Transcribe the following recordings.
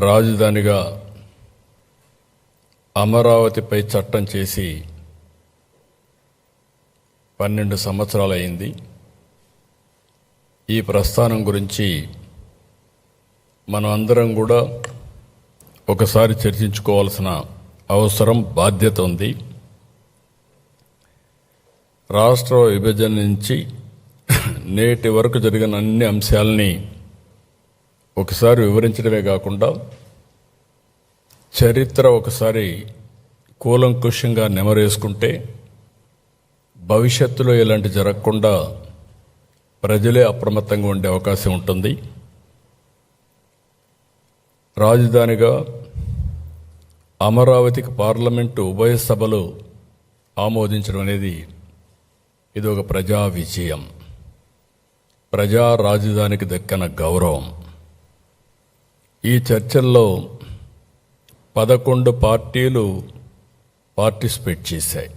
రాజధానిగా అమరావతిపై చట్టం చేసి 12 సంవత్సరాలు అయింది. ఈ ప్రస్థానం గురించి మనం అందరం కూడా ఒకసారి చర్చించుకోవాల్సిన అవసరం, బాధ్యత ఉంది. రాష్ట్ర విభజన నుంచి నేటి వరకు జరిగిన అన్ని అంశాలని ఒకసారి వివరించడమే కాకుండా చరిత్ర ఒకసారి కూలంకుషంగా నెమరేసుకుంటే భవిష్యత్తులో ఇలాంటి జరగకుండా ప్రజలే అప్రమత్తంగా ఉండే అవకాశం ఉంటుంది. రాజధానిగా అమరావతికి పార్లమెంటు ఉభయ సభలు ఆమోదించడం అనేది ఇది ఒక ప్రజా విజయం, ప్రజా రాజధానికి దక్కిన గౌరవం. ఈ చర్చల్లో 11 పార్టీలు పార్టిసిపేట్ చేశాయి.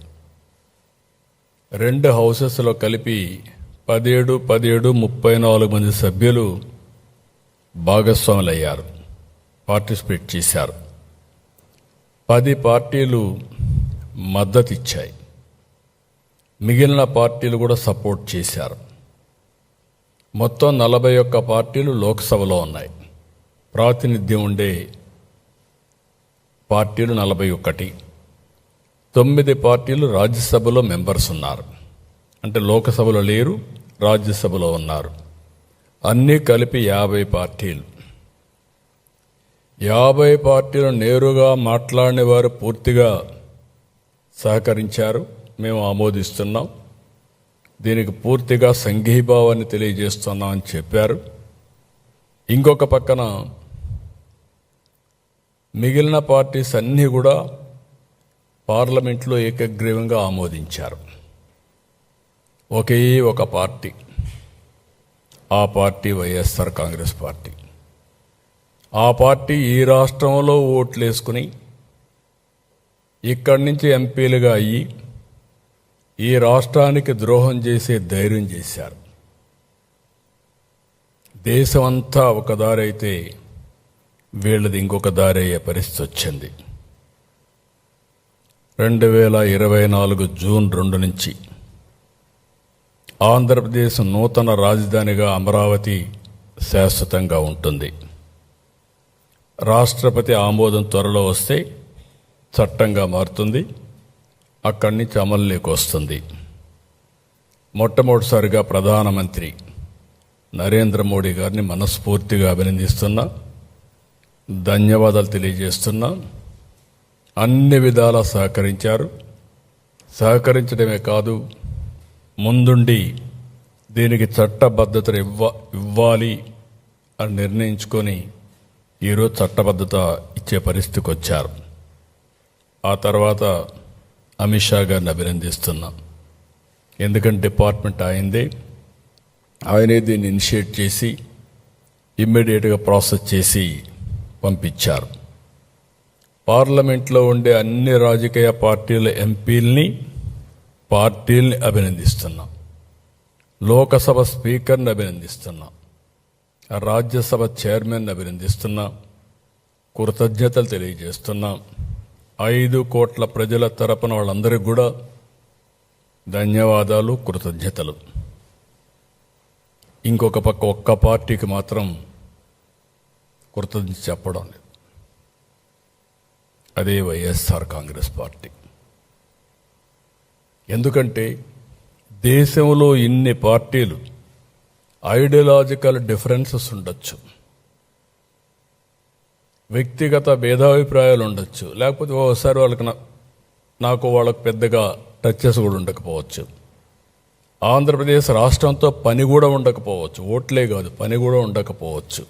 2 హౌసెస్లో కలిపి 17 34 మంది సభ్యులు భాగస్వాములయ్యారు, పార్టిసిపేట్ చేశారు. 10 పార్టీలు మద్దతు ఇచ్చాయి, మిగిలిన పార్టీలు కూడా సపోర్ట్ చేశారు. మొత్తం 41 పార్టీలు లోక్సభలో ఉన్నాయి. ప్రాతినిధ్యం ఉండే పార్టీలు 41. 9 పార్టీలు రాజ్యసభలో మెంబర్స్ ఉన్నారు, అంటే లోకసభలో లేరు, రాజ్యసభలో ఉన్నారు. అన్నీ కలిపి 50 పార్టీలు. 50 పార్టీలు నేరుగా మాట్లాడిన వారు పూర్తిగా సహకరించారు. మేము ఆమోదిస్తున్నాం, దీనికి పూర్తిగా సంఘీభావాన్ని తెలియజేస్తున్నామని చెప్పారు. ఇంకొక పక్కన మిగిలిన పార్టీస్ అన్నీ కూడా పార్లమెంట్లో ఏకగ్రీవంగా ఆమోదించారు. ఒకే ఒక పార్టీ, ఆ పార్టీ వైఎస్ఆర్ కాంగ్రెస్ పార్టీ. ఆ పార్టీ ఈ రాష్ట్రంలో ఓట్లేసుకుని ఇక్కడి నుంచి ఎంపీలుగా అయ్యి ఈ రాష్ట్రానికి ద్రోహం చేసే ధైర్యం చేశారు. దేశమంతా ఒక దారి అయితే వీళ్ళది ఇంకొక దారి అయ్యే పరిస్థితి వచ్చింది. 2024 జూన్ 2 నుంచి ఆంధ్రప్రదేశ్ నూతన రాజధానిగా అమరావతి శాశ్వతంగా ఉంటుంది. రాష్ట్రపతి ఆమోదం త్వరలో వస్తే చట్టంగా మారుతుంది, అక్కడి నుంచి అమలులోకి వస్తుంది. మొట్టమొదటిసారిగా ప్రధానమంత్రి నరేంద్ర మోడీ గారిని మనస్ఫూర్తిగా అభినందిస్తున్నా, ధన్యవాదాలు తెలియజేస్తున్నా. అన్ని విధాలా సహకరించారు. సహకరించడమే కాదు, ముందుండి దీనికి చట్టబద్ధతను ఇవ్వాలి అని నిర్ణయించుకొని ఈరోజు చట్టబద్ధత ఇచ్చే పరిస్థితికి వచ్చారు. ఆ తర్వాత అమిత్ షా గారిని అభినందిస్తున్నాం. ఎందుకంటే డిపార్ట్మెంట్ ఆయనే దీన్ని ఇనిషియేట్ చేసి ఇమ్మీడియట్గా ప్రాసెస్ చేసి పంపించారు. పార్లమెంట్లో ఉండే అన్ని రాజకీయ పార్టీల ఎంపీల్ని, పార్టీల్ని అభినందిస్తున్నాం. లోకసభ స్పీకర్ని అభినందిస్తున్నాం. రాజ్యసభ చైర్మన్ అభినందిస్తున్నాం. కృతజ్ఞతలు తెలియజేస్తున్నాం. 5 కోట్ల ప్రజల తరపున వాళ్ళందరికీ కూడా ధన్యవాదాలు, కృతజ్ఞతలు. ఇంకొక పక్క ఒక్క పార్టీకి మాత్రం కృతజ్ఞత చెప్పడం లేదు, అదే వైఎస్ఆర్ కాంగ్రెస్ పార్టీ. ఎందుకంటే దేశంలో ఇన్ని పార్టీలు, ఐడియాలజికల్ డిఫరెన్సెస్ ఉండొచ్చు, వ్యక్తిగత భేదాభిప్రాయాలు ఉండొచ్చు, లేకపోతే ఓసారి వాళ్ళకు పెద్దగా టచెస్ కూడా ఉండకపోవచ్చు. ఆంధ్రప్రదేశ్ రాష్ట్రంతో పని కూడా ఉండకపోవచ్చు, ఓట్లే కాదు పని కూడా ఉండకపోవచ్చు.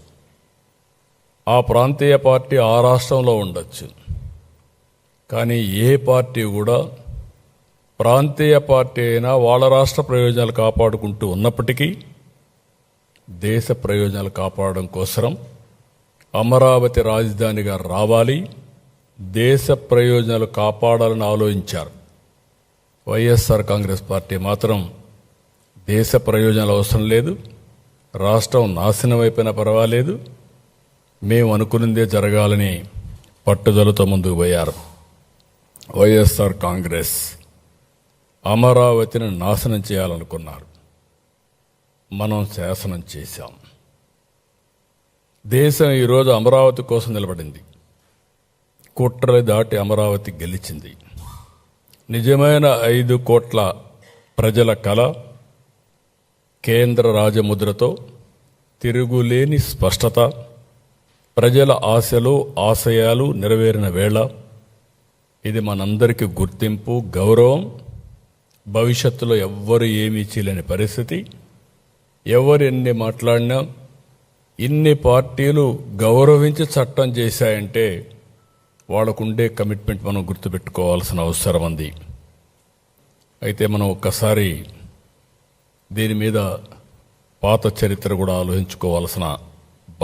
ఆ ప్రాంతీయ పార్టీ ఆ రాష్ట్రంలో ఉండొచ్చు. కానీ ఏ పార్టీ కూడా, ప్రాంతీయ పార్టీ అయినా వాళ్ళ రాష్ట్ర ప్రయోజనాలు కాపాడుకుంటూ ఉన్నప్పటికీ దేశ ప్రయోజనాలు కాపాడడం కోసం అమరావతి రాజధానిగా రావాలి, దేశ ప్రయోజనాలు కాపాడాలని ఆలోచించారు. వైఎస్ఆర్ కాంగ్రెస్ పార్టీ మాత్రం దేశ ప్రయోజనాలు అవసరం లేదు, రాష్ట్రం నాశనం అయిపోయినా పర్వాలేదు, మేము అనుకున్నదే జరగాలని పట్టుదలతో ముందుకు పోయారు. వైఎస్ఆర్ కాంగ్రెస్ అమరావతిని నాశనం చేయాలనుకున్నారు. మనం శాసనం చేశాం. దేశం ఈరోజు అమరావతి కోసం నిలబడింది. కుట్రలు దాటి అమరావతి గెలిచింది. నిజమైన 5 కోట్ల ప్రజల కల కేంద్ర రాజముద్రతో తిరుగులేని స్పష్టత, ప్రజల ఆశలు ఆశయాలు నెరవేరిన వేళ ఇది మనందరికీ గుర్తింపు, గౌరవం. భవిష్యత్తులో ఎవ్వరు ఏమీ చేయలేని పరిస్థితి. ఎవరు ఎన్ని మాట్లాడినా, ఇన్ని పార్టీలు గౌరవించి చట్టం చేశాయంటే వాళ్ళకుండే కమిట్మెంట్ మనం గుర్తుపెట్టుకోవాల్సిన అవసరం ఉంది. అయితే మనం ఒక్కసారి దీని మీద పాత చరిత్ర కూడా ఆలోచించుకోవాల్సిన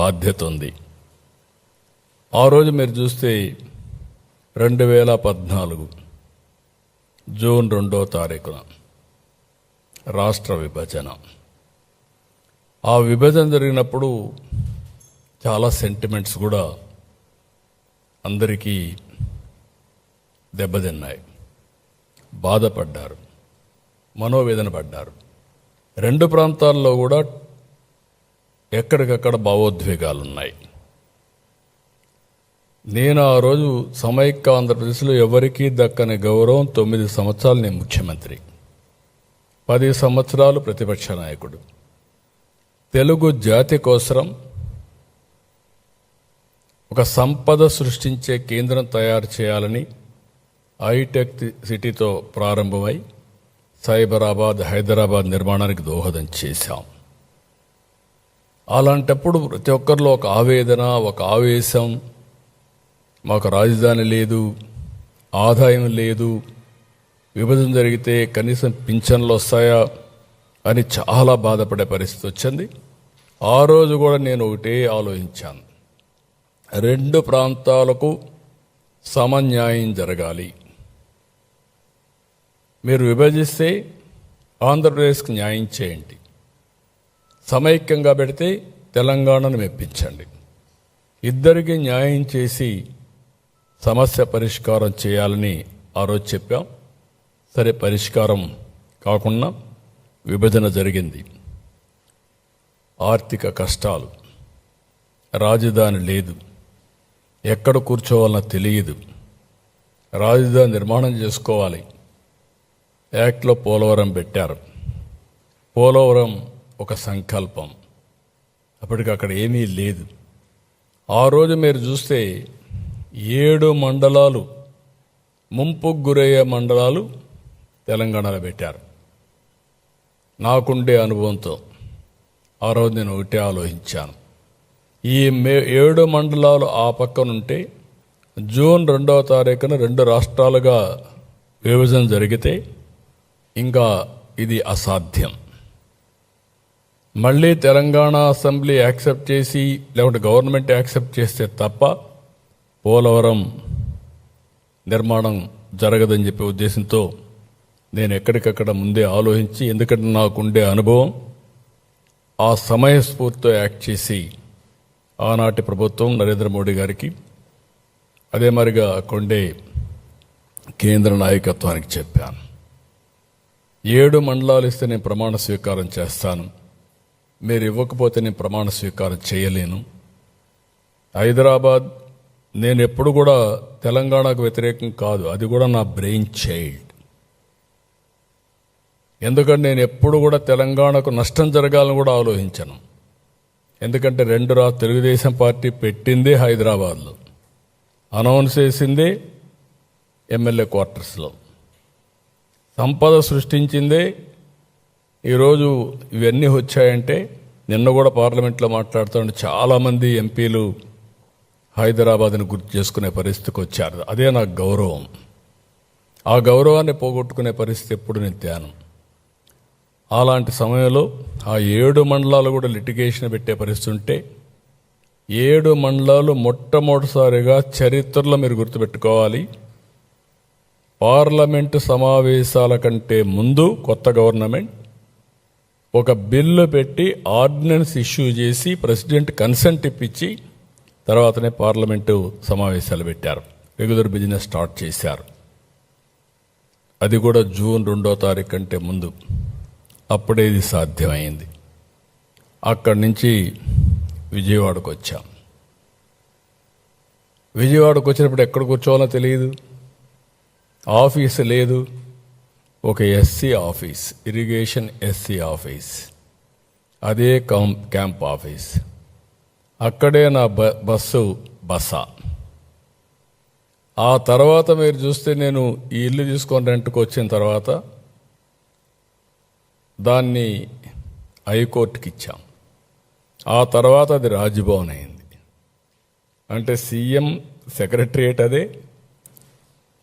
బాధ్యత ఉంది. ఆ రోజు మీరు చూస్తే 2014 జూన్ 2వ తారీఖున రాష్ట్ర విభజన. ఆ విభజన జరిగినప్పుడు చాలా సెంటిమెంట్స్ కూడా అందరికీ దెబ్బతిన్నాయి. బాధపడ్డారు, మనోవేదన పడ్డారు. 2 ప్రాంతాల్లో కూడా ఎక్కడికక్కడ భావోద్వేగాలున్నాయి. నేను ఆ రోజు సమైక్య ఆంధ్రప్రదేశ్లో ఎవరికీ దక్కని గౌరవం. 9 సంవత్సరాలు నేను ముఖ్యమంత్రి, 10 సంవత్సరాలు ప్రతిపక్ష నాయకుడు. తెలుగు జాతి కోసం ఒక సంపద సృష్టించే కేంద్రం తయారు చేయాలని హైటెక్ సిటీతో ప్రారంభమై సైబరాబాద్, హైదరాబాద్ నిర్మాణానికి దోహదం చేశాం. అలాంటప్పుడు ప్రతి ఒక్కరిలో ఒక ఆవేదన, ఒక ఆవేశం. మాకు రాజధాని లేదు, ఆదాయం లేదు, విభజన జరిగితే కనీసం పింఛన్లు వస్తాయా అని చాలా బాధపడే పరిస్థితి వచ్చింది. ఆ రోజు కూడా నేను ఒకటే ఆలోచించాను, 2 ప్రాంతాలకు సమన్యాయం జరగాలి. మీరు విభజిస్తే ఆంధ్రప్రదేశ్కి న్యాయం చేయండి, సమైక్యంగా పెడితే తెలంగాణను మెప్పించండి. ఇద్దరికి న్యాయం చేసి సమస్య పరిష్కారం చేయాలని ఆ రోజు చెప్పాం. సరే, పరిష్కారం కాకుండా విభజన జరిగింది. ఆర్థిక కష్టాలు, రాజధాని లేదు, ఎక్కడ కూర్చోవాలన్నా తెలియదు, రాజధాని నిర్మాణం చేసుకోవాలి. యాక్ట్లో పోలవరం పెట్టారు. పోలవరం ఒక సంకల్పం, అప్పటికి అక్కడ ఏమీ లేదు. ఆ రోజు మీరు చూస్తే 7 మండలాలు, ముంపుకు గురయ్యే మండలాలు తెలంగాణలో పెట్టారు. నాకుండే అనుభవంతో ఆ రోజు నేను ఒకటే ఆలోచించాను, ఈ 7 మండలాలు ఆ పక్కనుంటే జూన్ 2వ తారీఖున 2 రాష్ట్రాలుగా విభజన జరిగితే ఇంకా ఇది అసాధ్యం. మళ్ళీ తెలంగాణ అసెంబ్లీ యాక్సెప్ట్ చేసి లేకుంటే గవర్నమెంట్ యాక్సెప్ట్ చేస్తే తప్ప పోలవరం నిర్మాణం జరగదని చెప్పే ఉద్దేశంతో నేను ఎక్కడికక్కడ ముందే ఆలోచించి, ఎందుకంటే నాకుండే అనుభవం, ఆ సమయస్ఫూర్తితో యాక్ట్ చేసి ఆనాటి ప్రభుత్వం నరేంద్ర మోడీ గారికి, అదే మరిగా కొండే కేంద్ర నాయకత్వానికి చెప్పాను, 7 మండలాలు ఇస్తే నేను ప్రమాణ స్వీకారం చేస్తాను, మీరు ఇవ్వకపోతే నేను ప్రమాణ స్వీకారం చేయలేను. హైదరాబాద్ నేను ఎప్పుడు కూడా తెలంగాణకు వ్యతిరేకం కాదు, అది కూడా నా బ్రెయిన్ చైల్డ్. ఎందుకంటే నేను ఎప్పుడు కూడా తెలంగాణకు నష్టం జరగాలని కూడా ఆలోచించను. ఎందుకంటే 2 తెలుగుదేశం పార్టీ పెట్టిందే హైదరాబాద్లో, అనౌన్స్ చేసిందే ఎమ్మెల్యే క్వార్టర్స్లో, సంపద సృష్టించిందే. ఈరోజు ఇవన్నీ వచ్చాయంటే, నిన్న కూడా పార్లమెంట్లో మాట్లాడుతుంటే చాలామంది ఎంపీలు హైదరాబాద్ని గుర్తు చేసుకునే పరిస్థితికి వచ్చారు. అదే నాకు గౌరవం. ఆ గౌరవాన్ని పోగొట్టుకునే పరిస్థితి ఎప్పుడు నేను తేను. అలాంటి సమయంలో ఆ 7 మండలాలు కూడా లిటిగేషన్ పెట్టే పరిస్థితి ఉంటే, 7 మండలాలు మొట్టమొదటిసారిగా చరిత్రలో మీరు గుర్తుపెట్టుకోవాలి, పార్లమెంటు సమావేశాల కంటే ముందు కొత్త గవర్నమెంట్ ఒక బిల్లు పెట్టి ఆర్డినెన్స్ ఇష్యూ చేసి ప్రెసిడెంట్ కన్సెంట్ ఇప్పించి తర్వాతనే పార్లమెంటు సమావేశాలు పెట్టారు, రెగ్యులర్ బిజినెస్ స్టార్ట్ చేశారు. అది కూడా జూన్ 2వ తారీఖు కంటే ముందు. అప్పుడే ఇది సాధ్యమైంది. అక్కడి నుంచి విజయవాడకు వచ్చాం. విజయవాడకు వచ్చినప్పుడు ఎక్కడ కూర్చోవాలో తెలియదు, ఆఫీసు లేదు. ఒక SC office, irrigation SC office, అదే క్యాంప్ ఆఫీస్. అక్కడే నా బస్సు బస. ఆ తర్వాత మీరు చూస్తే నేను ఈ ఇల్లు తీసుకొని రెంట్కి వచ్చిన తర్వాత దాన్ని హైకోర్టుకి ఇచ్చాం. ఆ తర్వాత అది రాజ్భవన్ అయింది. అంటే సీఎం సెక్రటరియేట్ అదే,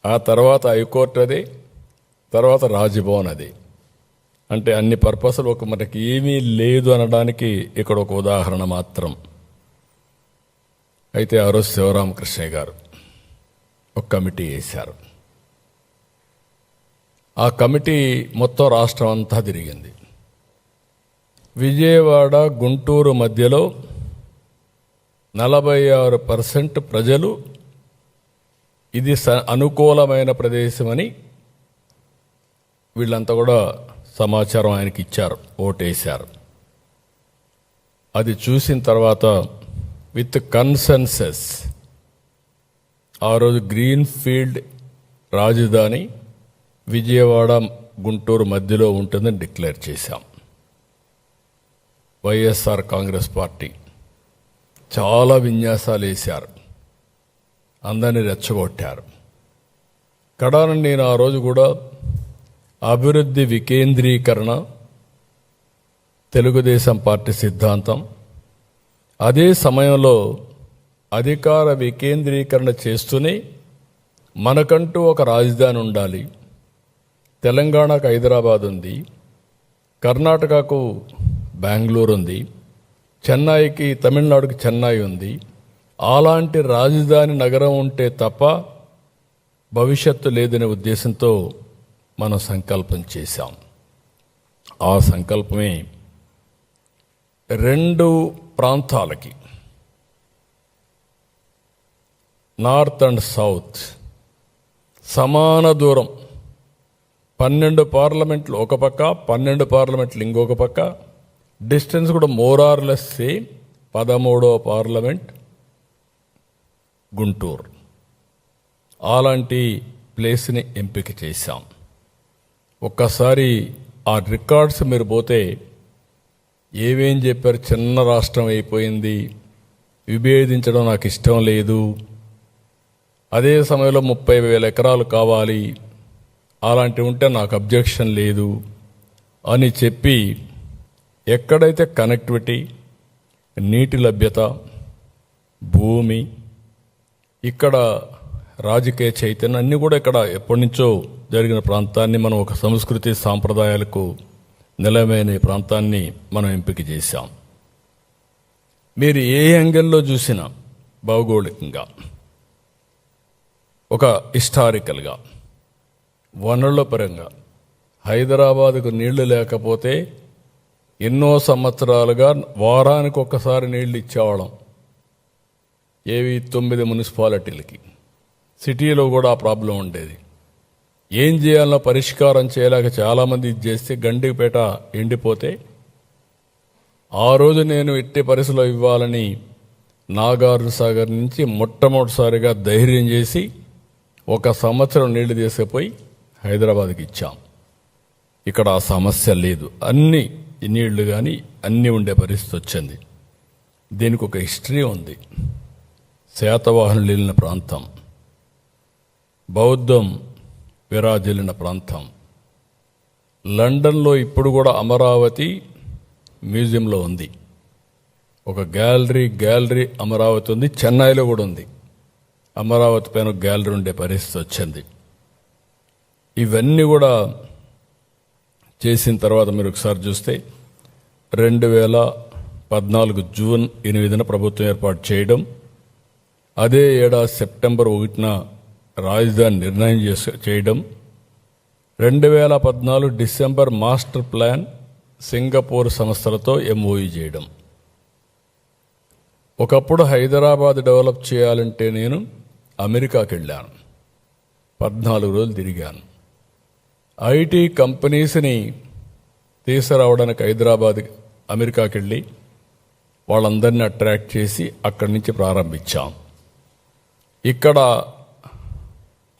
ఆ తర్వాత హైకోర్టు అదే, తర్వాత రాజ్భవన్ అదే. అంటే అన్ని పర్పస్లు మనకి ఏమీ లేదు అనడానికి ఇక్కడ ఒక ఉదాహరణ మాత్రం. అయితే ఆ రోజు శివరామకృష్ణయ్య గారు ఒక కమిటీ వేశారు. ఆ కమిటీ మొత్తం రాష్ట్రం అంతా తిరిగింది. విజయవాడ గుంటూరు మధ్యలో 46% ప్రజలు ఇది అనుకూలమైన ప్రదేశమని వీళ్ళంతా కూడా సమాచారం ఆయనకి ఇచ్చారు, ఓటేశారు. అది చూసిన తర్వాత విత్ కన్సెన్సస్ ఆ రోజు గ్రీన్ ఫీల్డ్ రాజధాని విజయవాడ గుంటూరు మధ్యలో ఉంటుందని డిక్లేర్ చేశాం. వైఎస్ఆర్ కాంగ్రెస్ పార్టీ చాలా విన్యాసాలు వేశారు, అందరినీ రెచ్చగొట్టారు. కడాన నేను ఆ రోజు కూడా అభివృద్ధి వికేంద్రీకరణ తెలుగుదేశం పార్టీ సిద్ధాంతం, అదే సమయంలో అధికార వికేంద్రీకరణ చేస్తూనే మనకంటూ ఒక రాజధాని ఉండాలి. తెలంగాణకు హైదరాబాద్ ఉంది, కర్ణాటకకు బెంగళూరు ఉంది, చెన్నైకి తమిళనాడుకి చెన్నై ఉంది. అలాంటి రాజధాని నగరం ఉంటే తప్ప భవిష్యత్తు లేదనే ఉద్దేశంతో మనం సంకల్పం చేశాం. ఆ సంకల్పమే 2 ప్రాంతాలకి, నార్త్ అండ్ సౌత్ సమాన దూరం, 12 పార్లమెంట్లు ఒక పక్క, 12 పార్లమెంట్లు ఇంకొక పక్క, డిస్టెన్స్ కూడా మోరార్లెస్ సేమ్. 13వ పార్లమెంట్ గుంటూరు. అలాంటి ప్లేస్ని ఎంపిక చేశాం. ఒక్కసారి ఆ రికార్డ్స్ మీరు పోతే ఏమేం చెప్పారు, చిన్న రాష్ట్రం అయిపోయింది, విభేదించడం నాకు ఇష్టం లేదు, అదే సమయంలో 30,000 ఎకరాలు కావాలి, అలాంటివి ఉంటే నాకు అబ్జెక్షన్ లేదు అని చెప్పి ఎక్కడైతే కనెక్టివిటీ, నీటి లభ్యత, భూమి, ఇక్కడ రాజకీయ చైతన్యం అన్నీ కూడా ఇక్కడ ఎప్పటి నుంచో జరిగిన ప్రాంతాన్ని మనం ఒక సంస్కృతి సాంప్రదాయాలకు నిలమైన ప్రాంతాన్ని మనం ఎంపిక చేశాం. మీరు ఏ యాంగిల్లో చూసినా భౌగోళికంగా, ఒక హిస్టారికల్గా, వనరుల పరంగా హైదరాబాదుకు నీళ్లు లేకపోతే ఎన్నో సంవత్సరాలుగా వారానికి ఒక్కసారి నీళ్లు ఇచ్చేవాళ్ళం. ఏవి 9 మున్సిపాలిటీలకి. సిటీలో కూడా ఆ ప్రాబ్లం ఉండేది. ఏం చేయాలన్నా పరిష్కారం చేయలేక చాలామంది ఇది చేస్తే గండిపేట ఎండిపోతే ఆ రోజు నేను ఎట్టి పరిస్థితిలో ఇవ్వాలని నాగార్జున సాగర్ నుంచి మొట్టమొదటిసారిగా ధైర్యం చేసి 1 సంవత్సరం నీళ్లు తీసుకుపోయి హైదరాబాద్కి ఇచ్చాం. ఇక్కడ ఆ సమస్య లేదు, అన్ని నీళ్లు కానీ అన్నీ ఉండే పరిస్థితి వచ్చింది. దీనికి ఒక హిస్టరీ ఉంది. శాతవాహనులు వెళ్ళిన ప్రాంతం, బౌద్ధం విరాజిల్లిన ప్రాంతం. లండన్లో ఇప్పుడు కూడా అమరావతి మ్యూజియంలో ఉంది, ఒక గ్యాలరీ అమరావతి ఉంది. చెన్నైలో కూడా ఉంది, అమరావతి పైన గ్యాలరీ ఉండే పరిస్థితి వచ్చింది. ఇవన్నీ కూడా చేసిన తర్వాత మీరు ఒకసారి చూస్తే 2014 జూన్ 8న ప్రభుత్వం ఏర్పాటు చేయడం, అదే ఏడాది సెప్టెంబర్ 1న రాజధాని నిర్ణయం చేయడం, 2014 డిసెంబర్ మాస్టర్ ప్లాన్ సింగపూర్ సంస్థలతో MOU చేయడం. ఒకప్పుడు హైదరాబాద్ డెవలప్ చేయాలంటే నేను అమెరికాకి వెళ్ళాను, 14 రోజులు తిరిగాను. ఐటీ కంపెనీస్ని తీసుకురావడానికి హైదరాబాద్ అమెరికాకి వెళ్ళి వాళ్ళందరినీ అట్రాక్ట్ చేసి అక్కడి నుంచి ప్రారంభించాం. ఇక్కడ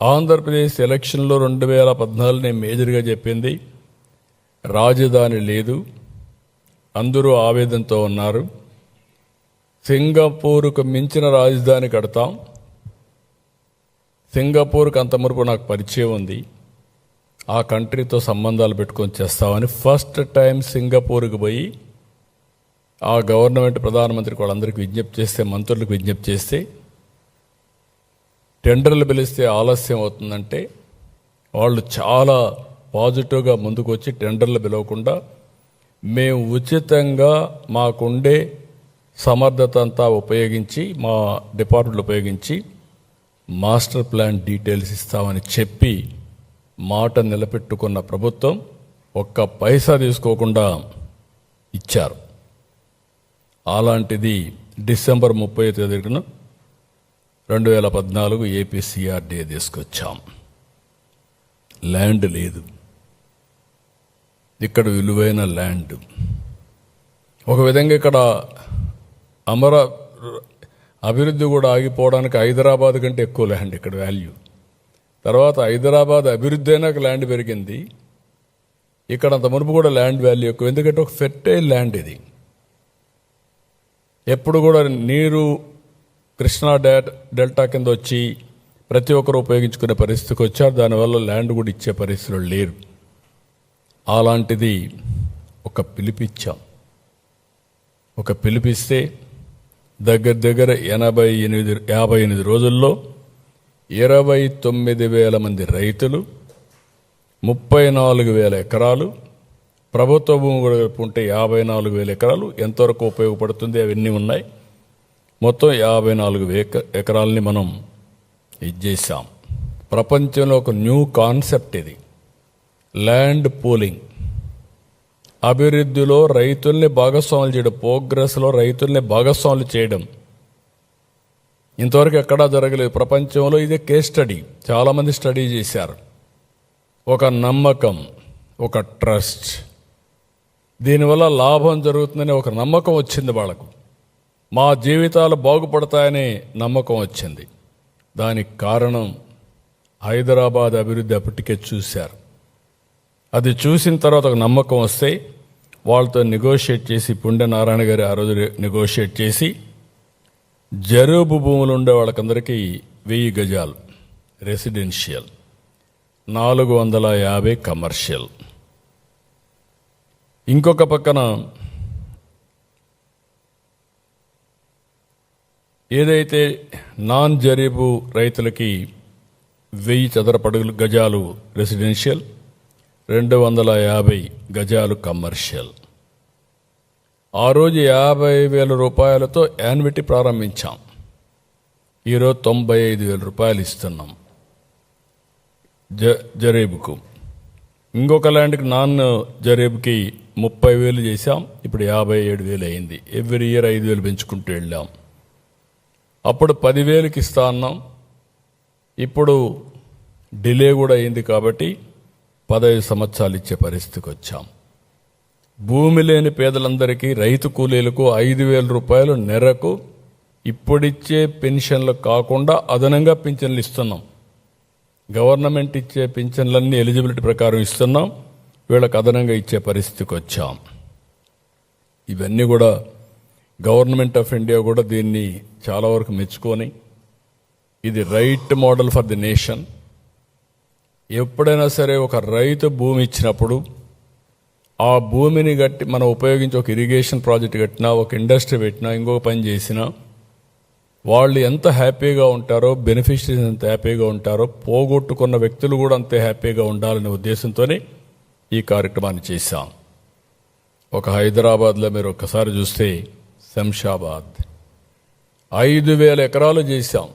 ఆంధ్రప్రదేశ్ ఎలక్షన్లో 2014 నేను మేజర్గా చెప్పింది రాజధాని లేదు, అందరూ ఆవేదనతో ఉన్నారు. సింగపూర్కు మించిన రాజధాని కడతాం. సింగపూర్కి అంత మునుపు నాకు పరిచయం ఉంది, ఆ కంట్రీతో సంబంధాలు పెట్టుకొని చేస్తామని ఫస్ట్ టైం సింగపూర్కి పోయి ఆ గవర్నమెంట్ ప్రధానమంత్రికి వాళ్ళందరికీ విజ్ఞప్తి చేస్తే, మంత్రులకు విజ్ఞప్తి చేస్తే టెండర్లు పిలిస్తే ఆలస్యం అవుతుందంటే వాళ్ళు చాలా పాజిటివ్గా ముందుకు వచ్చి టెండర్లు పిలవకుండా మేము ఉచితంగా మాకుండే సమర్థత అంతా ఉపయోగించి, మా డిపార్ట్మెంట్లు ఉపయోగించి మాస్టర్ ప్లాన్ డీటెయిల్స్ ఇస్తామని చెప్పి మాట నిలబెట్టుకున్న ప్రభుత్వం ఒక్క పైసా తీసుకోకుండా ఇచ్చారు. అలాంటిది డిసెంబర్ 30 తేదీన 2014 ఏపీ సిఆర్డీఏ తీసుకొచ్చాం. ల్యాండ్ లేదు, ఇక్కడ విలువైన ల్యాండ్. ఒక విధంగా ఇక్కడ అభివృద్ధి కూడా ఆగిపోవడానికి హైదరాబాద్ కంటే ఎక్కువ ల్యాండ్ ఇక్కడ వాల్యూ. తర్వాత హైదరాబాద్ అభివృద్ధి అయినాక ల్యాండ్ పెరిగింది, ఇక్కడ అంత మునుపు కూడా ల్యాండ్ వాల్యూ ఎక్కువ. ఎందుకంటే ఒక ఫెర్టైల్ ల్యాండ్ ఇది. ఎప్పుడు కూడా నీరు కృష్ణా డెల్టా కింద వచ్చి ప్రతి ఒక్కరు ఉపయోగించుకునే పరిస్థితికి వచ్చారు. దానివల్ల ల్యాండ్ కూడా ఇచ్చే పరిస్థితులు లేరు. అలాంటిది ఒక పిలిపిస్తే దగ్గర 58 రోజుల్లో 29,000 మంది రైతులు, 34,000 ఎకరాలు, ప్రభుత్వ భూమి కూడా ఉంటే 54,000 ఎకరాలు ఎంతవరకు ఉపయోగపడుతుంది అవన్నీ ఉన్నాయి. మొత్తం 54,000 ఎకరాలని మనం ఇచ్చేసాం. ప్రపంచంలో ఒక న్యూ కాన్సెప్ట్ ఇది, ల్యాండ్ పూలింగ్. అభివృద్ధిలో రైతుల్ని భాగస్వాములు చేయడం, ప్రోగ్రెస్లో రైతుల్ని భాగస్వాములు చేయడం ఇంతవరకు ఎక్కడా జరగలేదు ప్రపంచంలో. ఇదే కేస్ స్టడీ, చాలామంది స్టడీ చేశారు. ఒక నమ్మకం, ఒక ట్రస్ట్, దీనివల్ల లాభం జరుగుతుందనే ఒక నమ్మకం వచ్చింది వాళ్ళకు. మా జీవితాలు బాగుపడతాయనే నమ్మకం వచ్చింది. దానికి కారణం హైదరాబాద్ అభివృద్ధి అప్పటికే చూశారు. అది చూసిన తర్వాత ఒక నమ్మకం వస్తే వాళ్ళతో నెగోషియేట్ చేసి, పుండె నారాయణ గారు ఆ రోజు నెగోషియేట్ చేసి జరూబు భూములు ఉండే వాళ్ళకందరికీ 1000 గజాలు రెసిడెన్షియల్, 450 కమర్షియల్. ఇంకొక పక్కన ఏదైతే నాన్ జరీబు రైతులకి 1000 చదరపు గజాలు రెసిడెన్షియల్, 250 గజాలు కమర్షియల్. ఆ రోజు 50,000 రూపాయలతో యాన్యుటీ ప్రారంభించాం. ఈరోజు 95,000 రూపాయలు ఇస్తున్నాం జరీబుకు. ఇంకొక ల్యాండ్కి నాన్ జరీబుకి 30,000 చేశాం, ఇప్పుడు 57,000 అయింది. ఎవ్రీ ఇయర్ 5,000 పెంచుకుంటూ వెళ్ళాం. అప్పుడు 10,000కి ఇస్తా అన్నాం, ఇప్పుడు డిలే కూడా అయింది కాబట్టి 15 సంవత్సరాలు ఇచ్చే పరిస్థితికి వచ్చాం. భూమి లేని పేదలందరికీ, రైతు కూలీలకు 5,000 రూపాయలు నెలకు ఇప్పుడిచ్చే పెన్షన్లు కాకుండా అదనంగా పింఛన్లు ఇస్తున్నాం. గవర్నమెంట్ ఇచ్చే పింఛన్లన్నీ ఎలిజిబిలిటీ ప్రకారం ఇస్తున్నాం, వీళ్ళకి అదనంగా ఇచ్చే పరిస్థితికి వచ్చాం. ఇవన్నీ కూడా గవర్నమెంట్ ఆఫ్ ఇండియా కూడా దీన్ని చాలా వరకు మెచ్చుకొని, ఇది right model for the nation. ఎప్పుడైనా సరే ఒక రైతు భూమి ఇచ్చినప్పుడు ఆ భూమిని గట్టి మనం ఉపయోగించి ఒక ఇరిగేషన్ ప్రాజెక్ట్ కట్టినా, ఒక ఇండస్ట్రీ పెట్టినా, ఇంకొక పని చేసినా వాళ్ళు ఎంత హ్యాపీగా ఉంటారో, బెనిఫిషరీస్ ఎంత హ్యాపీగా ఉంటారో, పోగొట్టుకున్న వ్యక్తులు కూడా అంతే హ్యాపీగా ఉండాలనే ఉద్దేశంతోనే ఈ కార్యక్రమాన్ని చేశాం. ఒక హైదరాబాద్లో మీరు ఒక్కసారి చూస్తే శంషాబాద్ 5,000 ఎకరాలు చేశాం.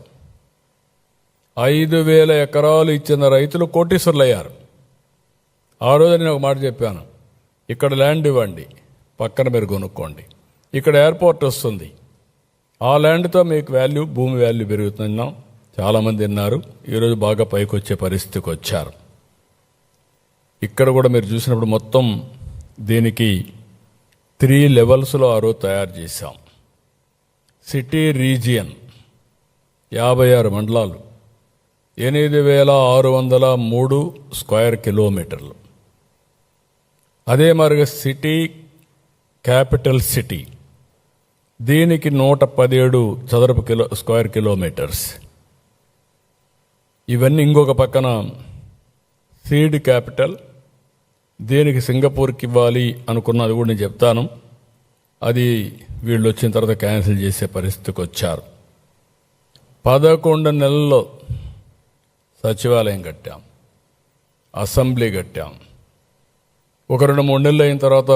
5,000 ఎకరాలు ఇచ్చిన రైతులు కోటీశ్వరులు అయ్యారు. ఆ రోజు నేను ఒక మాట చెప్పాను, ఇక్కడ ల్యాండ్ ఇవ్వండి, పక్కన మీరు కొనుక్కోండి, ఇక్కడ ఎయిర్పోర్ట్ వస్తుంది, ఆ ల్యాండ్తో మీకు భూమి వాల్యూ పెరుగుతున్నాం. చాలామంది విన్నారు. ఈరోజు బాగా పైకి వచ్చే పరిస్థితికి వచ్చారు. ఇక్కడ కూడా మీరు చూసినప్పుడు మొత్తం దీనికి 3 లెవెల్స్లో ఆ రోజు తయారు చేశాం. సిటీ రీజియన్ 56 మండలాలు, 8,603 స్క్వేర్ కిలోమీటర్లు. అదే మరిగా సిటీ క్యాపిటల్ సిటీ, దీనికి 117 చదరపు స్క్వేర్ కిలోమీటర్స్. ఇవన్నీ ఇంకొక పక్కన సీడ్ క్యాపిటల్, దీనికి సింగపూర్కి ఇవ్వాలి అనుకున్నది కూడా నేను చెప్తాను. అది వీళ్ళు వచ్చిన తర్వాత క్యాన్సిల్ చేసే పరిస్థితికి వచ్చారు. 11 నెలల్లో సచివాలయం కట్టాం, అసెంబ్లీ కట్టాం. ఒక 2-3 నెలలు అయిన తర్వాత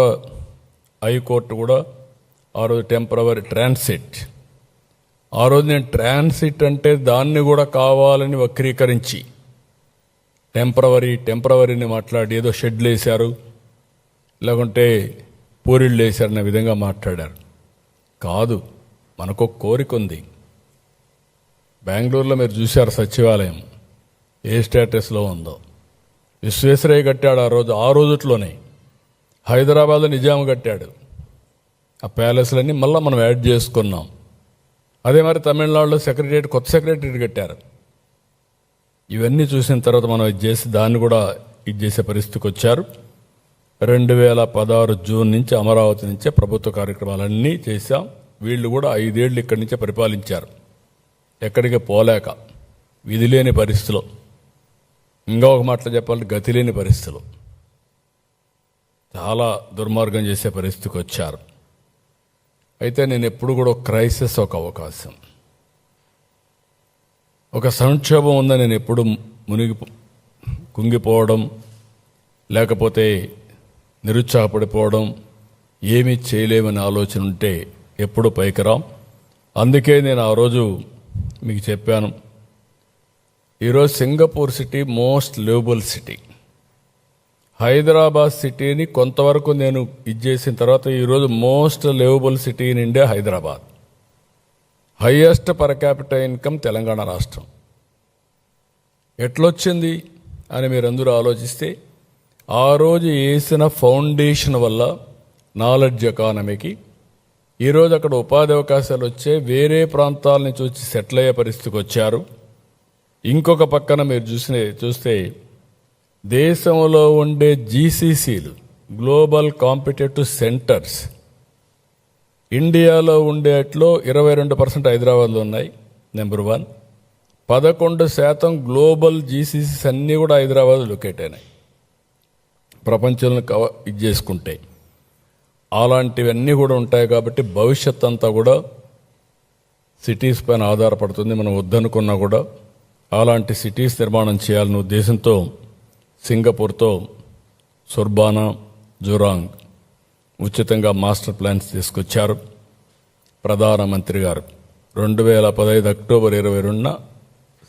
హైకోర్టు కూడా ఆ రోజు టెంపరవరీ ట్రాన్సిట్. ఆ రోజు నేను ట్రాన్సిట్ అంటే దాన్ని కూడా కావాలని వక్రీకరించి టెంపరవరీని మాట్లాడి ఏదో షెడ్లు వేశారు, లేకుంటే పూరిళ్ళు వేశారనే విధంగా మాట్లాడారు. కాదు, మనకు కోరిక ఉంది. బెంగళూరులో మీరు చూశారు సచివాలయం ఏ స్టేటస్లో ఉందో. విశ్వేశ్వరయ్య కట్టాడు ఆ రోజుట్లోనే. హైదరాబాద్లో నిజాం కట్టాడు. ఆ ప్యాలెస్లన్నీ మళ్ళీ మనం యాడ్ చేసుకున్నాం. అదే మరి తమిళనాడులో కొత్త సెక్రటరియట్ కట్టారు. ఇవన్నీ చూసిన తర్వాత మనం దాన్ని కూడా చేసే పరిస్థితికి వచ్చారు. 2016 జూన్ నుంచి అమరావతి నుంచే ప్రభుత్వ కార్యక్రమాలన్నీ చేశాం. వీళ్ళు కూడా 5 ఏళ్ళు ఇక్కడి నుంచే పరిపాలించారు, ఎక్కడికి పోలేక, విధి లేని పరిస్థితిలో, ఇంకా ఒక మాటలో చెప్పాలంటే గతి లేని పరిస్థితులు, చాలా దుర్మార్గం చేసే పరిస్థితికి వచ్చారు. అయితే నేను ఎప్పుడు కూడా క్రైసిస్ ఒక అవకాశం, ఒక సంక్షోభం ఉందని నేను ఎప్పుడు కుంగిపోవడం, లేకపోతే నిరుత్సాహపడిపోవడం, ఏమీ చేయలేమని ఆలోచన ఉంటే ఎప్పుడు పైకి రాం. అందుకే నేను ఆ రోజు మీకు చెప్పాను, ఈరోజు Singapore city most liveable city. Hyderabad సిటీని కొంతవరకు నేను చేసిన తర్వాత ఈరోజు most liveable city in India Hyderabad. Highest per capital income Telangana రాష్ట్రం. ఎట్లొచ్చింది అని మీరందరూ ఆలోచిస్తే, ఆ రోజు వేసిన ఫౌండేషన్ వల్ల నాలెడ్జ్ ఎకానమీకి ఈరోజు అక్కడ ఉపాధి అవకాశాలు వచ్చే, వేరే ప్రాంతాల నుంచి వచ్చి సెటిల్ అయ్యే పరిస్థితికి వచ్చారు. ఇంకొక పక్కన మీరు చూస్తే దేశంలో ఉండే జీసీసీలు, గ్లోబల్ కాంపిటేటివ్ సెంటర్స్, ఇండియాలో ఉండేట్లో 22% హైదరాబాద్లో ఉన్నాయి, నెంబర్ 1. 11% గ్లోబల్ జీసీసీస్ అన్నీ కూడా హైదరాబాద్ లొకేట్ అయినాయి ప్రపంచంలో చేసుకుంటే. అలాంటివన్నీ కూడా ఉంటాయి కాబట్టి భవిష్యత్ అంతా కూడా సిటీస్ పైన ఆధారపడుతుంది. మనం వద్దనుకున్నా కూడా అలాంటి సిటీస్ నిర్మాణం చేయాలనే ఉద్దేశంతో సింగపూర్తో సుర్బానా, జురాంగ్ ఉచితంగా మాస్టర్ ప్లాన్స్ తీసుకొచ్చారు ప్రధానమంత్రి గారు. 2015 అక్టోబర్ 22న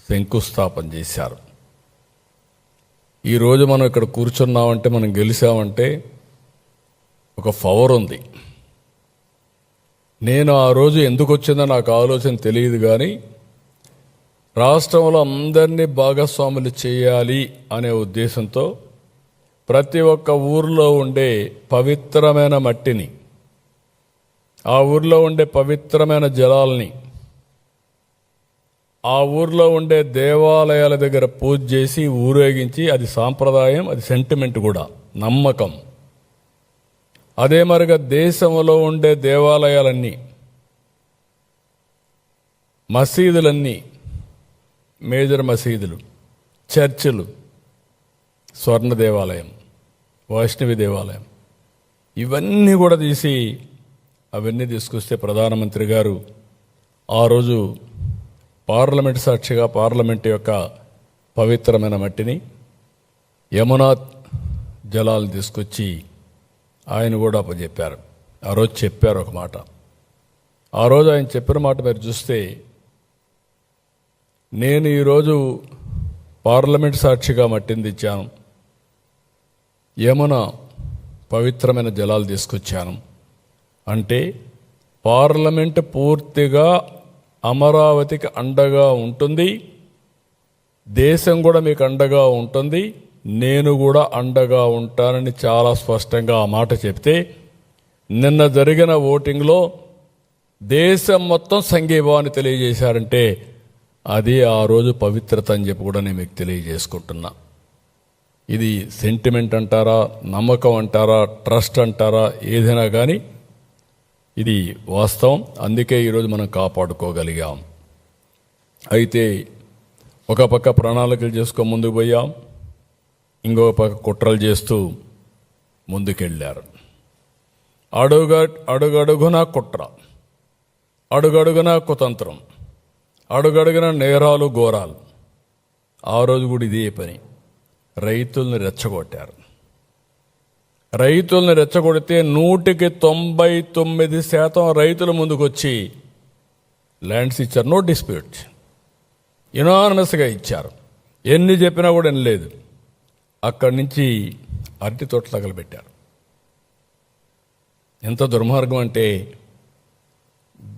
శంకుస్థాపన చేశారు. ఈరోజు మనం ఇక్కడ కూర్చున్నామంటే, మనం గెలిచామంటే ఒక పవర్ ఉంది. నేను ఆ రోజు ఎందుకు వచ్చిందో నాకు ఆలోచన తెలియదు, కానీ రాష్ట్రంలో అందరినీ భాగస్వాములు చేయాలి అనే ఉద్దేశంతో ప్రతి ఒక్క ఊర్లో ఉండే పవిత్రమైన మట్టిని, ఆ ఊర్లో ఉండే పవిత్రమైన జలాల్ని, ఆ ఊర్లో ఉండే దేవాలయాల దగ్గర పూజ చేసి ఊరేగించి, అది సాంప్రదాయం, అది సెంటిమెంట్ కూడా, నమ్మకం. అదే మరిగా దేశంలో ఉండే దేవాలయాలన్నీ, మసీదులన్నీ, మేజర్ మసీదులు, చర్చిలు, స్వర్ణ దేవాలయం, వైష్ణవి దేవాలయం, ఇవన్నీ కూడా తీసి అవన్నీ తీసుకొస్తే ప్రధానమంత్రి గారు ఆ రోజు పార్లమెంట్ సాక్షిగా పార్లమెంట్ యొక్క పవిత్రమైన మట్టిని, యమునా జలాలు తీసుకొచ్చి ఆయన కూడా అప్పచెప్పారు. ఆ రోజు చెప్పారు ఒక మాట. ఆ రోజు ఆయన చెప్పిన మాట మీరు చూస్తే, నేను ఈరోజు పార్లమెంట్ సాక్షిగా మట్టిని తెచ్చాను, యమున పవిత్రమైన జలాలు తీసుకొచ్చాను అంటే పార్లమెంట్ పూర్తిగా అమరావతికి అండగా ఉంటుంది, దేశం కూడా మీకు అండగా ఉంటుంది, నేను కూడా అండగా ఉంటానని చాలా స్పష్టంగా ఆ మాట చెప్తే నిన్న జరిగిన ఓటింగ్లో దేశం మొత్తం సంఘీభావాన్ని తెలియజేశారంటే అది ఆ రోజు పవిత్రత అని చెప్పి కూడా నేను మీకు తెలియజేసుకుంటున్నా. ఇది సెంటిమెంట్ అంటారా, నమ్మకం అంటారా, ట్రస్ట్ అంటారా, ఏదైనా కానీ ఇది వాస్తవం. అందుకే ఈరోజు మనం కాపాడుకోగలిగాం. అయితే ఒక పక్క ప్రణాళికలు చేసుకో ముందుకు పోయాం, ఇంకొక పక్క కుట్రలు చేస్తూ ముందుకెళ్ళారు. అడుగడుగునా కుట్ర, అడుగడుగునా కుతంత్రం, అడుగడుగున నేరాలు ఘోరాలు. ఆ రోజు కూడా ఇదే పని. రైతుల్ని రెచ్చగొట్టారు. రైతుల్ని రెచ్చగొడితే 99% రైతుల ముందుకొచ్చి ల్యాండ్స్ ఇచ్చారు. నో డిస్ప్యూట్, యునానిమస్గా ఇచ్చారు. ఎన్ని చెప్పినా కూడా వినలేదు. అక్కడి నుంచి అరటి తోట తగలబెట్టారు. ఎంత దుర్మార్గం అంటే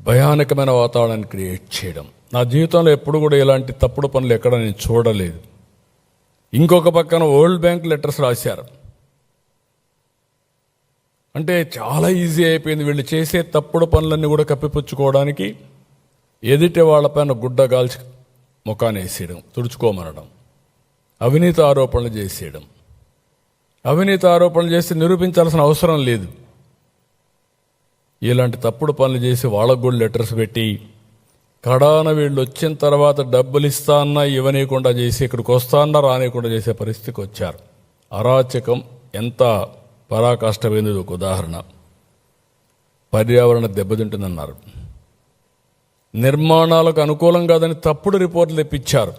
భయానకమైన వాతావరణాన్ని క్రియేట్ చేయడం. నా జీవితంలో ఎప్పుడు కూడా ఇలాంటి తప్పుడు పనులు ఎక్కడ నేను చూడలేదు. ఇంకొక పక్కన వరల్డ్ బ్యాంక్ లెటర్స్ రాశారు. అంటే చాలా ఈజీ అయిపోయింది వీళ్ళు చేసే తప్పుడు పనులన్నీ కూడా కప్పిపుచ్చుకోవడానికి. ఎదుటి వాళ్ళపైన గుడ్డ గాల్చి ముఖాన్ని వేసేయడం, తుడుచుకోమనడం, అవినీతి ఆరోపణలు చేసేయడం. అవినీతి ఆరోపణలు చేసి నిరూపించాల్సిన అవసరం లేదు. ఇలాంటి తప్పుడు పనులు చేసి వాళ్ళకు కూడా లెటర్స్ పెట్టి కడాన వీళ్ళు వచ్చిన తర్వాత డబ్బులు ఇస్తా అన్నా ఇవ్వనీయకుండా చేసి ఇక్కడికి వస్తా అన్నా రానియకుండా చేసే పరిస్థితికి వచ్చారు. అరాచకం ఎంత పరాకాష్టమైంది. ఒక ఉదాహరణ, పర్యావరణ దెబ్బతింటుందన్నారు, నిర్మాణాలకు అనుకూలం కాదని తప్పుడు రిపోర్టులు తెప్పించారు,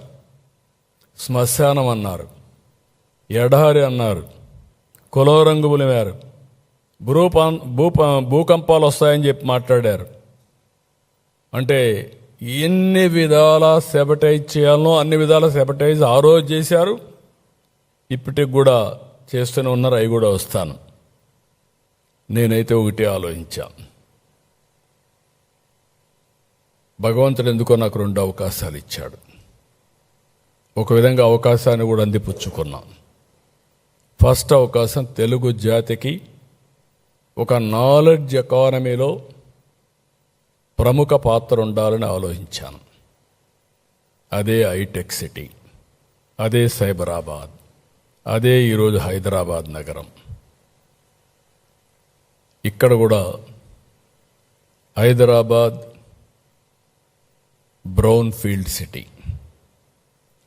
శ్మశానం అన్నారు, ఎడారి అన్నారు, కులం రంగు పులిమారు, భూకంపాలు వస్తాయని చెప్పి మాట్లాడారు. అంటే ఎన్ని విధాల సెబటైజ్ చేయాలనో అన్ని విధాల సెబటైజ్ ఆ రోజు చేశారు, ఇప్పటికి కూడా చేస్తూనే ఉన్నారు. అవి కూడా వస్తాను. నేనైతే ఒకటే ఆలోచించా, భగవంతుడు ఎందుకో నాకు 2 అవకాశాలు ఇచ్చాడు. ఒక విధంగా అవకాశాన్ని కూడా అందిపుచ్చుకున్నాం. ఫస్ట్ అవకాశం తెలుగు జాతికి ఒక నాలెడ్జ్ ఎకానమీలో ప్రముఖ పాత్ర ఉండాలని ఆలోచించాను. అదే హైటెక్ సిటీ, అదే సైబరాబాద్, అదే ఈరోజు హైదరాబాద్ నగరం. ఇక్కడ కూడా హైదరాబాద్ బ్రౌన్ ఫీల్డ్ సిటీ,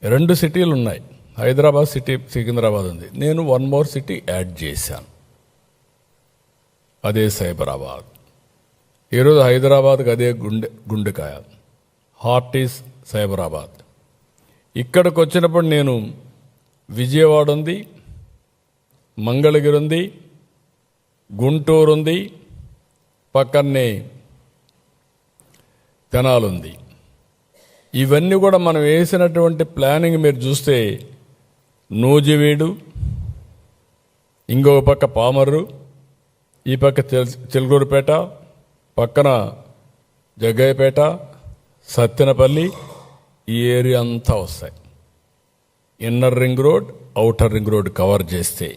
2 సిటీలు ఉన్నాయి. హైదరాబాద్ సిటీ, సికింద్రాబాద్ ఉంది. నేను 1 మోర్ సిటీ యాడ్ చేశాను, అదే సైబరాబాద్. ఈరోజు హైదరాబాద్కి అదే గుండెకాయ, హార్ట్ ఈజ్ సైబరాబాద్. ఇక్కడికి వచ్చినప్పుడు నేను విజయవాడ ఉంది, మంగళగిరి ఉంది, గుంటూరు ఉంది, పక్కనే తెనాలి ఉంది. ఇవన్నీ కూడా మనం వేసినటువంటి ప్లానింగ్ మీరు చూస్తే నూజివీడు, ఇంకొక పక్క పామర్రు, ఈ పక్క చిలుకూరుపేట, పక్కన జగ్గయ్యపేట, సత్తెనపల్లి, ఈ ఏరియా అంతా వస్తాయి. Inner ring road, outer ring road cover చేస్తే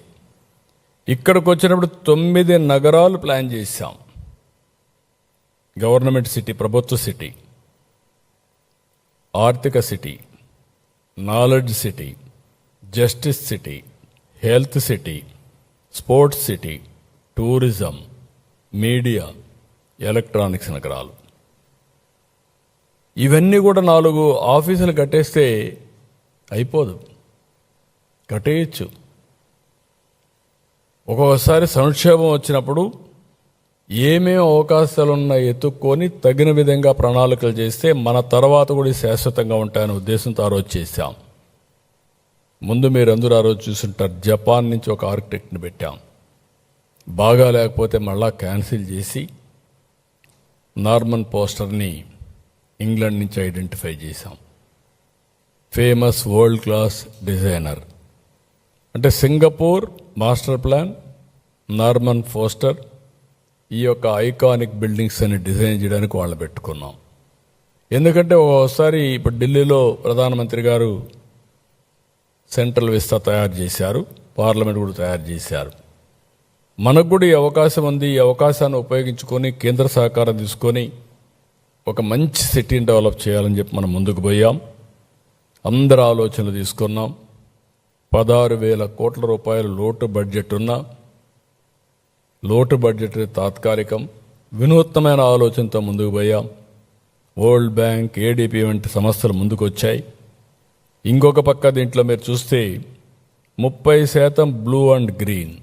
ఇక్కడికి వచ్చినప్పుడు 9 నగరాలు ప్లాన్ చేశాం. గవర్నమెంట్ సిటీ, ప్రభుత్వ సిటీ, ఆర్థిక city, knowledge city, justice city, health city, sports city, tourism, media, electronics నగరాలు. ఇవన్నీ కూడా 4 ఆఫీసులు కట్టేస్తే అయిపోదు, కట్టేయచ్చు. ఒక్కొక్కసారి సంక్షేమం వచ్చినప్పుడు ఏమేమి అవకాశాలున్నా ఎత్తుక్కొని తగిన విధంగా ప్రణాళికలు చేస్తే మన తర్వాత కూడా శాశ్వతంగా ఉంటాయనే ఉద్దేశంతో ఆ రోజు చేశాం. ముందు మీరందరూ ఆ రోజు చూసుంటారు, జపాన్ నుంచి ఒక ఆర్కిటెక్ట్ని పెట్టాం. బాగా లేకపోతే మళ్ళా క్యాన్సిల్ చేసి నార్మన్ పోస్టర్ని ఇంగ్లాండ్ నుంచి ఐడెంటిఫై చేశాం. ఫేమస్ వరల్డ్ క్లాస్ డిజైనర్ అంటే Singapore master plan, Norman foster, ఈ యొక్క ఐకానిక్ బిల్డింగ్స్ అని డిజైన్ చేయడానికి వాళ్ళు పెట్టుకున్నాం. ఎందుకంటే ఒకసారి ఇప్పుడు ఢిల్లీలో ప్రధానమంత్రి గారు సెంట్రల్ విస్తా తయారు చేశారు, పార్లమెంట్ కూడా తయారు చేశారు. మనకు కూడా ఈ అవకాశం ఉంది. ఈ అవకాశాన్ని ఉపయోగించుకొని కేంద్ర సహకారం తీసుకొని ఒక మంచి సిటీని డెవలప్ చేయాలని చెప్పి మనం ముందుకు పోయాం. అందరి ఆలోచనలు తీసుకున్నాం. 16,000 కోట్ల రూపాయలు లోటు బడ్జెట్ ఉన్న లోటు బడ్జెట్ తాత్కాలికం, వినూత్నమైన ఆలోచనతో ముందుకు పోయాం. వరల్డ్ బ్యాంక్, ఏడీపీ వంటి సంస్థలు ముందుకు వచ్చాయి. ఇంకొక పక్క దీంట్లో మీరు చూస్తే 30% బ్లూ అండ్ గ్రీన్,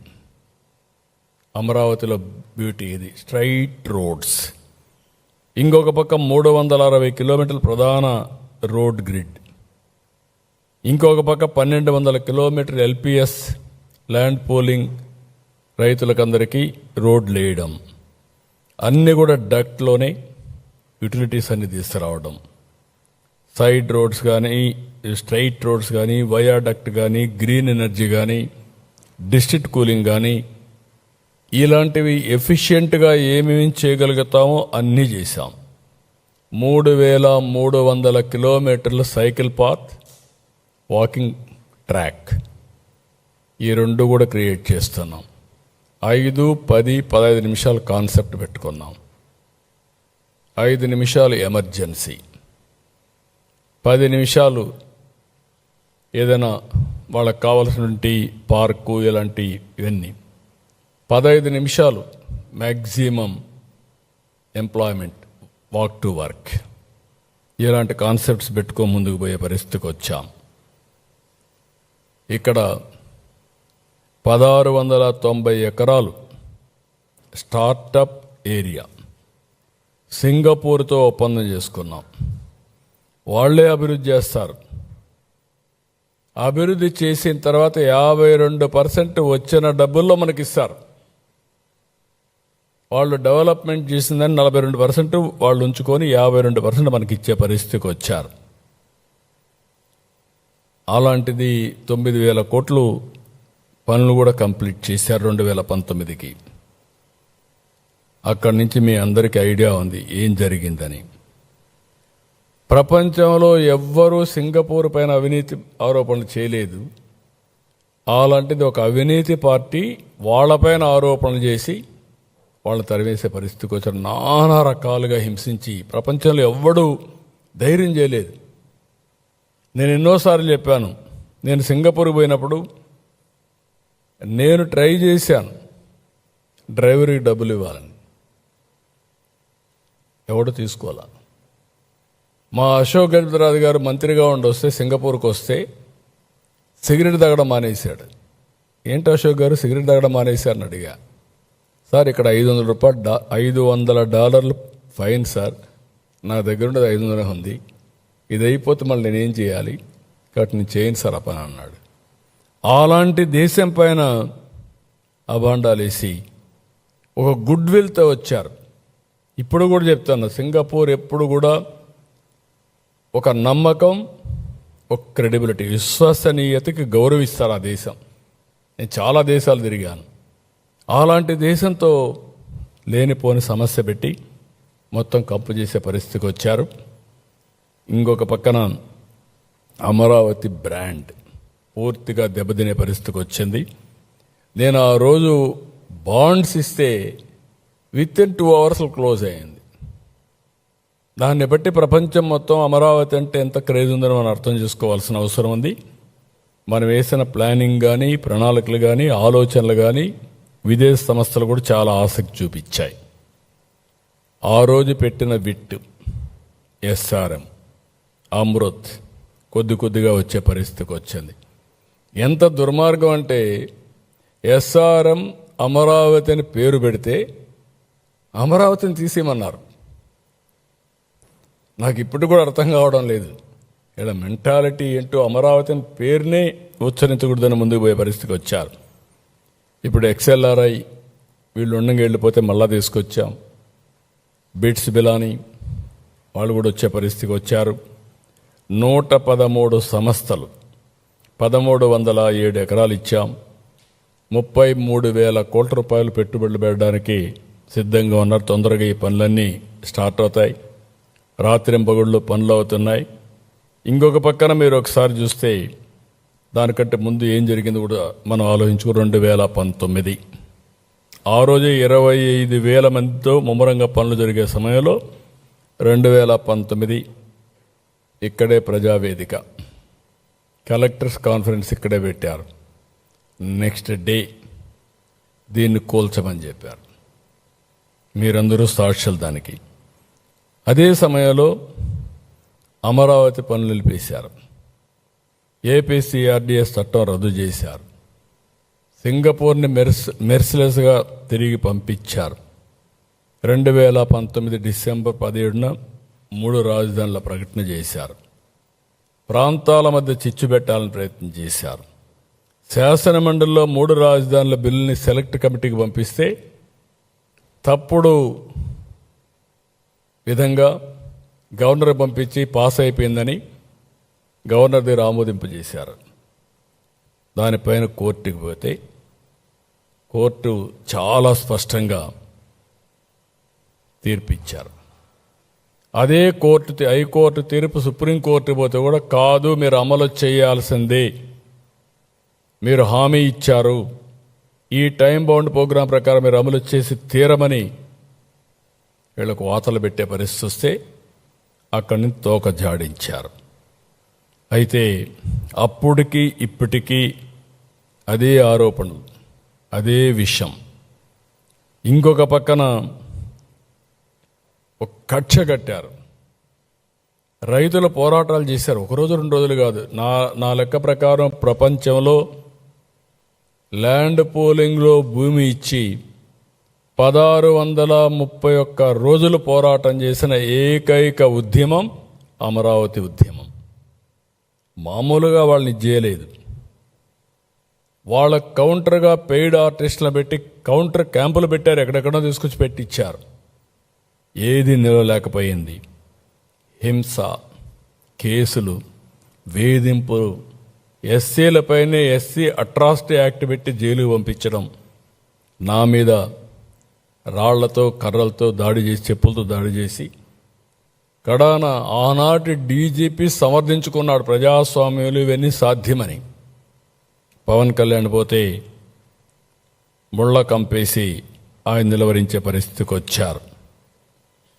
అమరావతిలో బ్యూటీ ఇది, స్ట్రైట్ రోడ్స్. ఇంకొక పక్క 360 కిలోమీటర్ల ప్రధాన రోడ్ గ్రిడ్. ఇంకొక పక్క 1200 కిలోమీటర్ ఎల్పిఎస్ ల్యాండ్ పూలింగ్, రైతులకందరికీ రోడ్లు వేయడం. అన్నీ కూడా డక్ట్లోనే యూటిలిటీస్ అన్ని తీసుకురావడం. సైడ్ రోడ్స్ కానీ, స్ట్రైట్ రోడ్స్ కానీ, వయాడక్ట్ కానీ, గ్రీన్ ఎనర్జీ కానీ, డిస్ట్రిక్ట్ కూలింగ్ కానీ, ఇలాంటివి ఎఫిషియెంట్గా ఏమేమి చేయగలుగుతామో అన్నీ చేశాం. 3,300 కిలోమీటర్ల సైకిల్ పాత్, వాకింగ్ ట్రాక్, ఈ రెండు కూడా క్రియేట్ చేస్తున్నాం. 5, 10, 15 నిమిషాలు కాన్సెప్ట్ పెట్టుకున్నాం. 5 నిమిషాలు ఎమర్జెన్సీ, 10 నిమిషాలు ఏదైనా వాళ్ళకి కావాల్సినటువంటి పార్కు ఇలాంటి ఇవన్నీ, 15 నిమిషాలు maximum employment, walk to work. ఇలాంటి కాన్సెప్ట్స్ పెట్టుకో ముందుకు పోయే పరిస్థితికి వచ్చాం. ఇక్కడ 1690 ఎకరాలు స్టార్టప్ ఏరియా సింగపూర్తో ఒప్పందం చేసుకున్నాం. వాళ్లే అభివృద్ధి చేస్తారు. అభివృద్ధి చేసిన తర్వాత 52% వచ్చిన డబ్బుల్లో మనకిస్తారు. వాళ్ళు డెవలప్మెంట్ చేసిందని 42% వాళ్ళు ఉంచుకొని 52% మనకి ఇచ్చే పరిస్థితికి వచ్చారు. అలాంటిది 9,000 కోట్లు పనులు కూడా కంప్లీట్ చేశారు 2019కి. అక్కడి నుంచి మీ అందరికీ ఐడియా ఉంది ఏం జరిగిందని. ప్రపంచంలో ఎవ్వరూ సింగపూర్ పైన అవినీతి ఆరోపణలు చేయలేదు. అలాంటిది ఒక అవినీతి పార్టీ వాళ్ళపైన ఆరోపణలు చేసి వాళ్ళు తరివేసే పరిస్థితికి వచ్చారు. నానా రకాలుగా హింసించి ప్రపంచంలో ఎవ్వడూ ధైర్యం చేయలేదు. నేను ఎన్నోసార్లు చెప్పాను, నేను సింగపూర్కి పోయినప్పుడు నేను ట్రై చేశాను డ్రైవర్కి డబ్బులు ఇవ్వాలని, ఎవడు తీసుకోవాలా. మా అశోక్ గజపతిరాజు గారు మంత్రిగా ఉండొస్తే సింగపూర్కి వస్తే సిగరెట్ తాగడం మానేశాడు. ఏంటి అశోక్ గారు సిగరెట్ తాగడం మానేశారని అడిగా. సార్ ఇక్కడ $500 ఫైన్ సార్, నా దగ్గర ఉండేది 500 ఉంది, ఇది అయిపోతే మళ్ళీ నేనేం చేయాలి, కాబట్టి నేను చేయను సార్ ఆ పని అన్నాడు. అలాంటి దేశం పైన అభాండాలేసి ఒక గుడ్ విల్తో వచ్చారు. ఇప్పుడు కూడా చెప్తాను, సింగపూర్ ఎప్పుడు కూడా ఒక నమ్మకం, ఒక క్రెడిబిలిటీ, విశ్వసనీయతకి గౌరవిస్తారు ఆ దేశం. నేను చాలా దేశాలు తిరిగాను. అలాంటి దేశంతో లేనిపోని సమస్య పెట్టి మొత్తం కంపు చేసే పరిస్థితికి వచ్చారు. ఇంకొక పక్కన అమరావతి బ్రాండ్ పూర్తిగా దెబ్బతినే పరిస్థితికి వచ్చింది. నేను ఆ రోజు బాండ్స్ ఇస్తే వితిన్ 2 అవర్స్ క్లోజ్ అయింది. దాన్ని బట్టి ప్రపంచం మొత్తం అమరావతి అంటే ఎంత క్రేజ్ ఉందని మనం అర్థం చేసుకోవాల్సిన అవసరం ఉంది. మనం వేసిన ప్లానింగ్ కానీ, ప్రణాళికలు కానీ, ఆలోచనలు కానీ విదేశ సంస్థలు కూడా చాలా ఆసక్తి చూపించాయి. ఆ రోజు పెట్టిన విట్, ఎస్ఆర్ఎం, అమృత్ కొద్ది కొద్దిగా వచ్చే పరిస్థితికి వచ్చింది. ఎంత దుర్మార్గం అంటే ఎస్ఆర్ఎం అమరావతి అని పేరు పెడితే అమరావతిని తీసేయమన్నారు. నాకు ఇప్పుడు కూడా అర్థం కావడం లేదు. ఇలా మెంటాలిటీ ఏంటో, అమరావతి అని పేరునే ఉచ్చరించకూడదని ముందుకు పోయే పరిస్థితికి వచ్చారు. ఇప్పుడు ఎక్స్ఎల్ఆర్ఐ వీళ్ళు ఉండగా వెళ్ళిపోతే మళ్ళా తీసుకొచ్చాం. బిట్స్ బిలాని వాళ్ళు కూడా వచ్చే పరిస్థితికి వచ్చారు. 113 సంస్థలు 1,307 ఎకరాలు ఇచ్చాం. 33,000 కోట్ల రూపాయలు పెట్టుబడులు పెట్టడానికి సిద్ధంగా ఉన్నారు. తొందరగా ఈ పనులన్నీ స్టార్ట్ అవుతాయి. రాత్రింపగుళ్ళు పనులు అవుతున్నాయి. ఇంకొక పక్కన మీరు ఒకసారి చూస్తే దానికంటే ముందు ఏం జరిగింది కూడా మనం ఆలోచించుకో. 2019 ఆ రోజే 25,000 మందితో ముమ్మరంగా పనులు జరిగే సమయంలో 2019 ఇక్కడే ప్రజావేదిక కలెక్టర్స్ కాన్ఫరెన్స్ ఇక్కడే పెట్టారు. నెక్స్ట్ డే దీన్ని కూల్చమని చెప్పారు. మీరందరూ సాక్షులు దానికి. అదే సమయంలో అమరావతి పనులు నిలిపేశారు. ఏపీ సిఆర్డిఎస్ చట్టం రద్దు చేశారు. సింగపూర్ని మెర్సిలెస్గా తిరిగి పంపించారు. 2019 డిసెంబర్ 17న 3 రాజధానుల ప్రకటన చేశారు. ప్రాంతాల మధ్య చిచ్చు పెట్టాలని ప్రయత్నం చేశారు. శాసనమండలిలో 3 రాజధానుల బిల్లుని సెలెక్ట్ కమిటీకి పంపిస్తే తప్పుడు విధంగా గవర్నర్ పంపించి పాస్ అయిపోయిందని గవర్నర్ దగ్గర ఆమోదింపజేశారు. దానిపైన కోర్టుకి పోతే కోర్టు చాలా స్పష్టంగా తీర్పిచ్చారు. అదే హైకోర్టు తీర్పు సుప్రీంకోర్టు పోతే కూడా కాదు, మీరు అమలు చేయాల్సిందే, మీరు హామీ ఇచ్చారు, ఈ టైం బౌండ్ ప్రోగ్రాం ప్రకారం మీరు అమలు చేసి తీరమని వీళ్ళకు వాతలు పెట్టే పరిస్థితి వస్తే అక్కడి నుంచి తోక జాడించారు. అయితే అప్పటికి ఇప్పటికీ అదే ఆరోపణలు, అదే విషయం. ఇంకొక పక్కన ఒక కక్ష కట్టారు. రైతుల పోరాటాలు చేశారు. 1 రోజు 2 రోజులు కాదు. నా లెక్క ప్రకారం ప్రపంచంలో ల్యాండ్ పూలింగ్లో భూమి ఇచ్చి 1631 రోజులు పోరాటం చేసిన ఏకైక ఉద్యమం అమరావతి ఉద్యమం. మామూలుగా వాళ్ళని చేయలేదు. వాళ్ళ కౌంటర్గా పెయిడ్ ఆర్టిస్టులను పెట్టి కౌంటర్ క్యాంపులు పెట్టారు. ఎక్కడెక్కడో తీసుకొచ్చి పెట్టించారు. ఏది నిలవలేకపోయింది. హింస, కేసులు, వేధింపులు, ఎస్సీలపైనే ఎస్సీ అట్రాసిటీ యాక్ట్ పెట్టి జైలుకు పంపించడం, నా మీద రాళ్లతో కర్రలతో దాడి చేసి, చెప్పులతో దాడి చేసి, కడాన ఆనాటి డీజీపీ సమర్థించుకున్నాడు ప్రజాస్వామ్యులు ఇవన్నీ సాధ్యమని. పవన్ కళ్యాణ్ పోతే ముళ్ళ కంపేసి ఆయన నిలవరించే పరిస్థితికి వచ్చారు.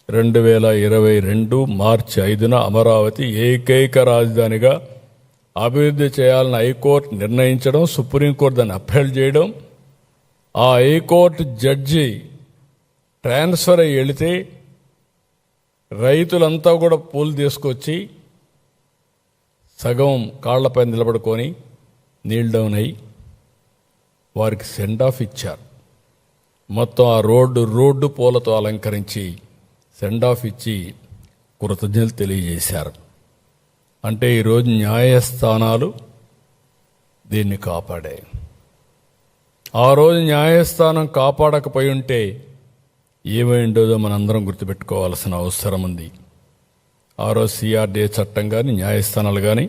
2022 మార్చి 5న అమరావతి ఏకైక రాజధానిగా అభివృద్ధి చేయాలని హైకోర్టు నిర్ణయించడం, సుప్రీంకోర్టు దాన్ని అప్పీల్ చేయడం, ఆ హైకోర్టు జడ్జి ట్రాన్స్ఫర్ అయ్యి వెళితే రైతులంతా కూడా పూలు తీసుకొచ్చి సగం కాళ్లపై నిలబడుకొని నీల్ డౌన్ అయ్యి వారికి సెండ్ ఆఫ్ ఇచ్చారు. మొత్తం ఆ రోడ్డు పూలతో అలంకరించి సెండ్ ఆఫ్ ఇచ్చి కృతజ్ఞతలు తెలియజేశారు. అంటే ఈరోజు న్యాయస్థానాలు దీన్ని కాపాడాయి. ఆ రోజు న్యాయస్థానం కాపాడకపోయి ఉంటే ఏమైండోదో మనందరం గుర్తుపెట్టుకోవాల్సిన అవసరం ఉంది. ఆ రోజు సిఆర్డీఏ చట్టం కానీ న్యాయస్థానాలు కానీ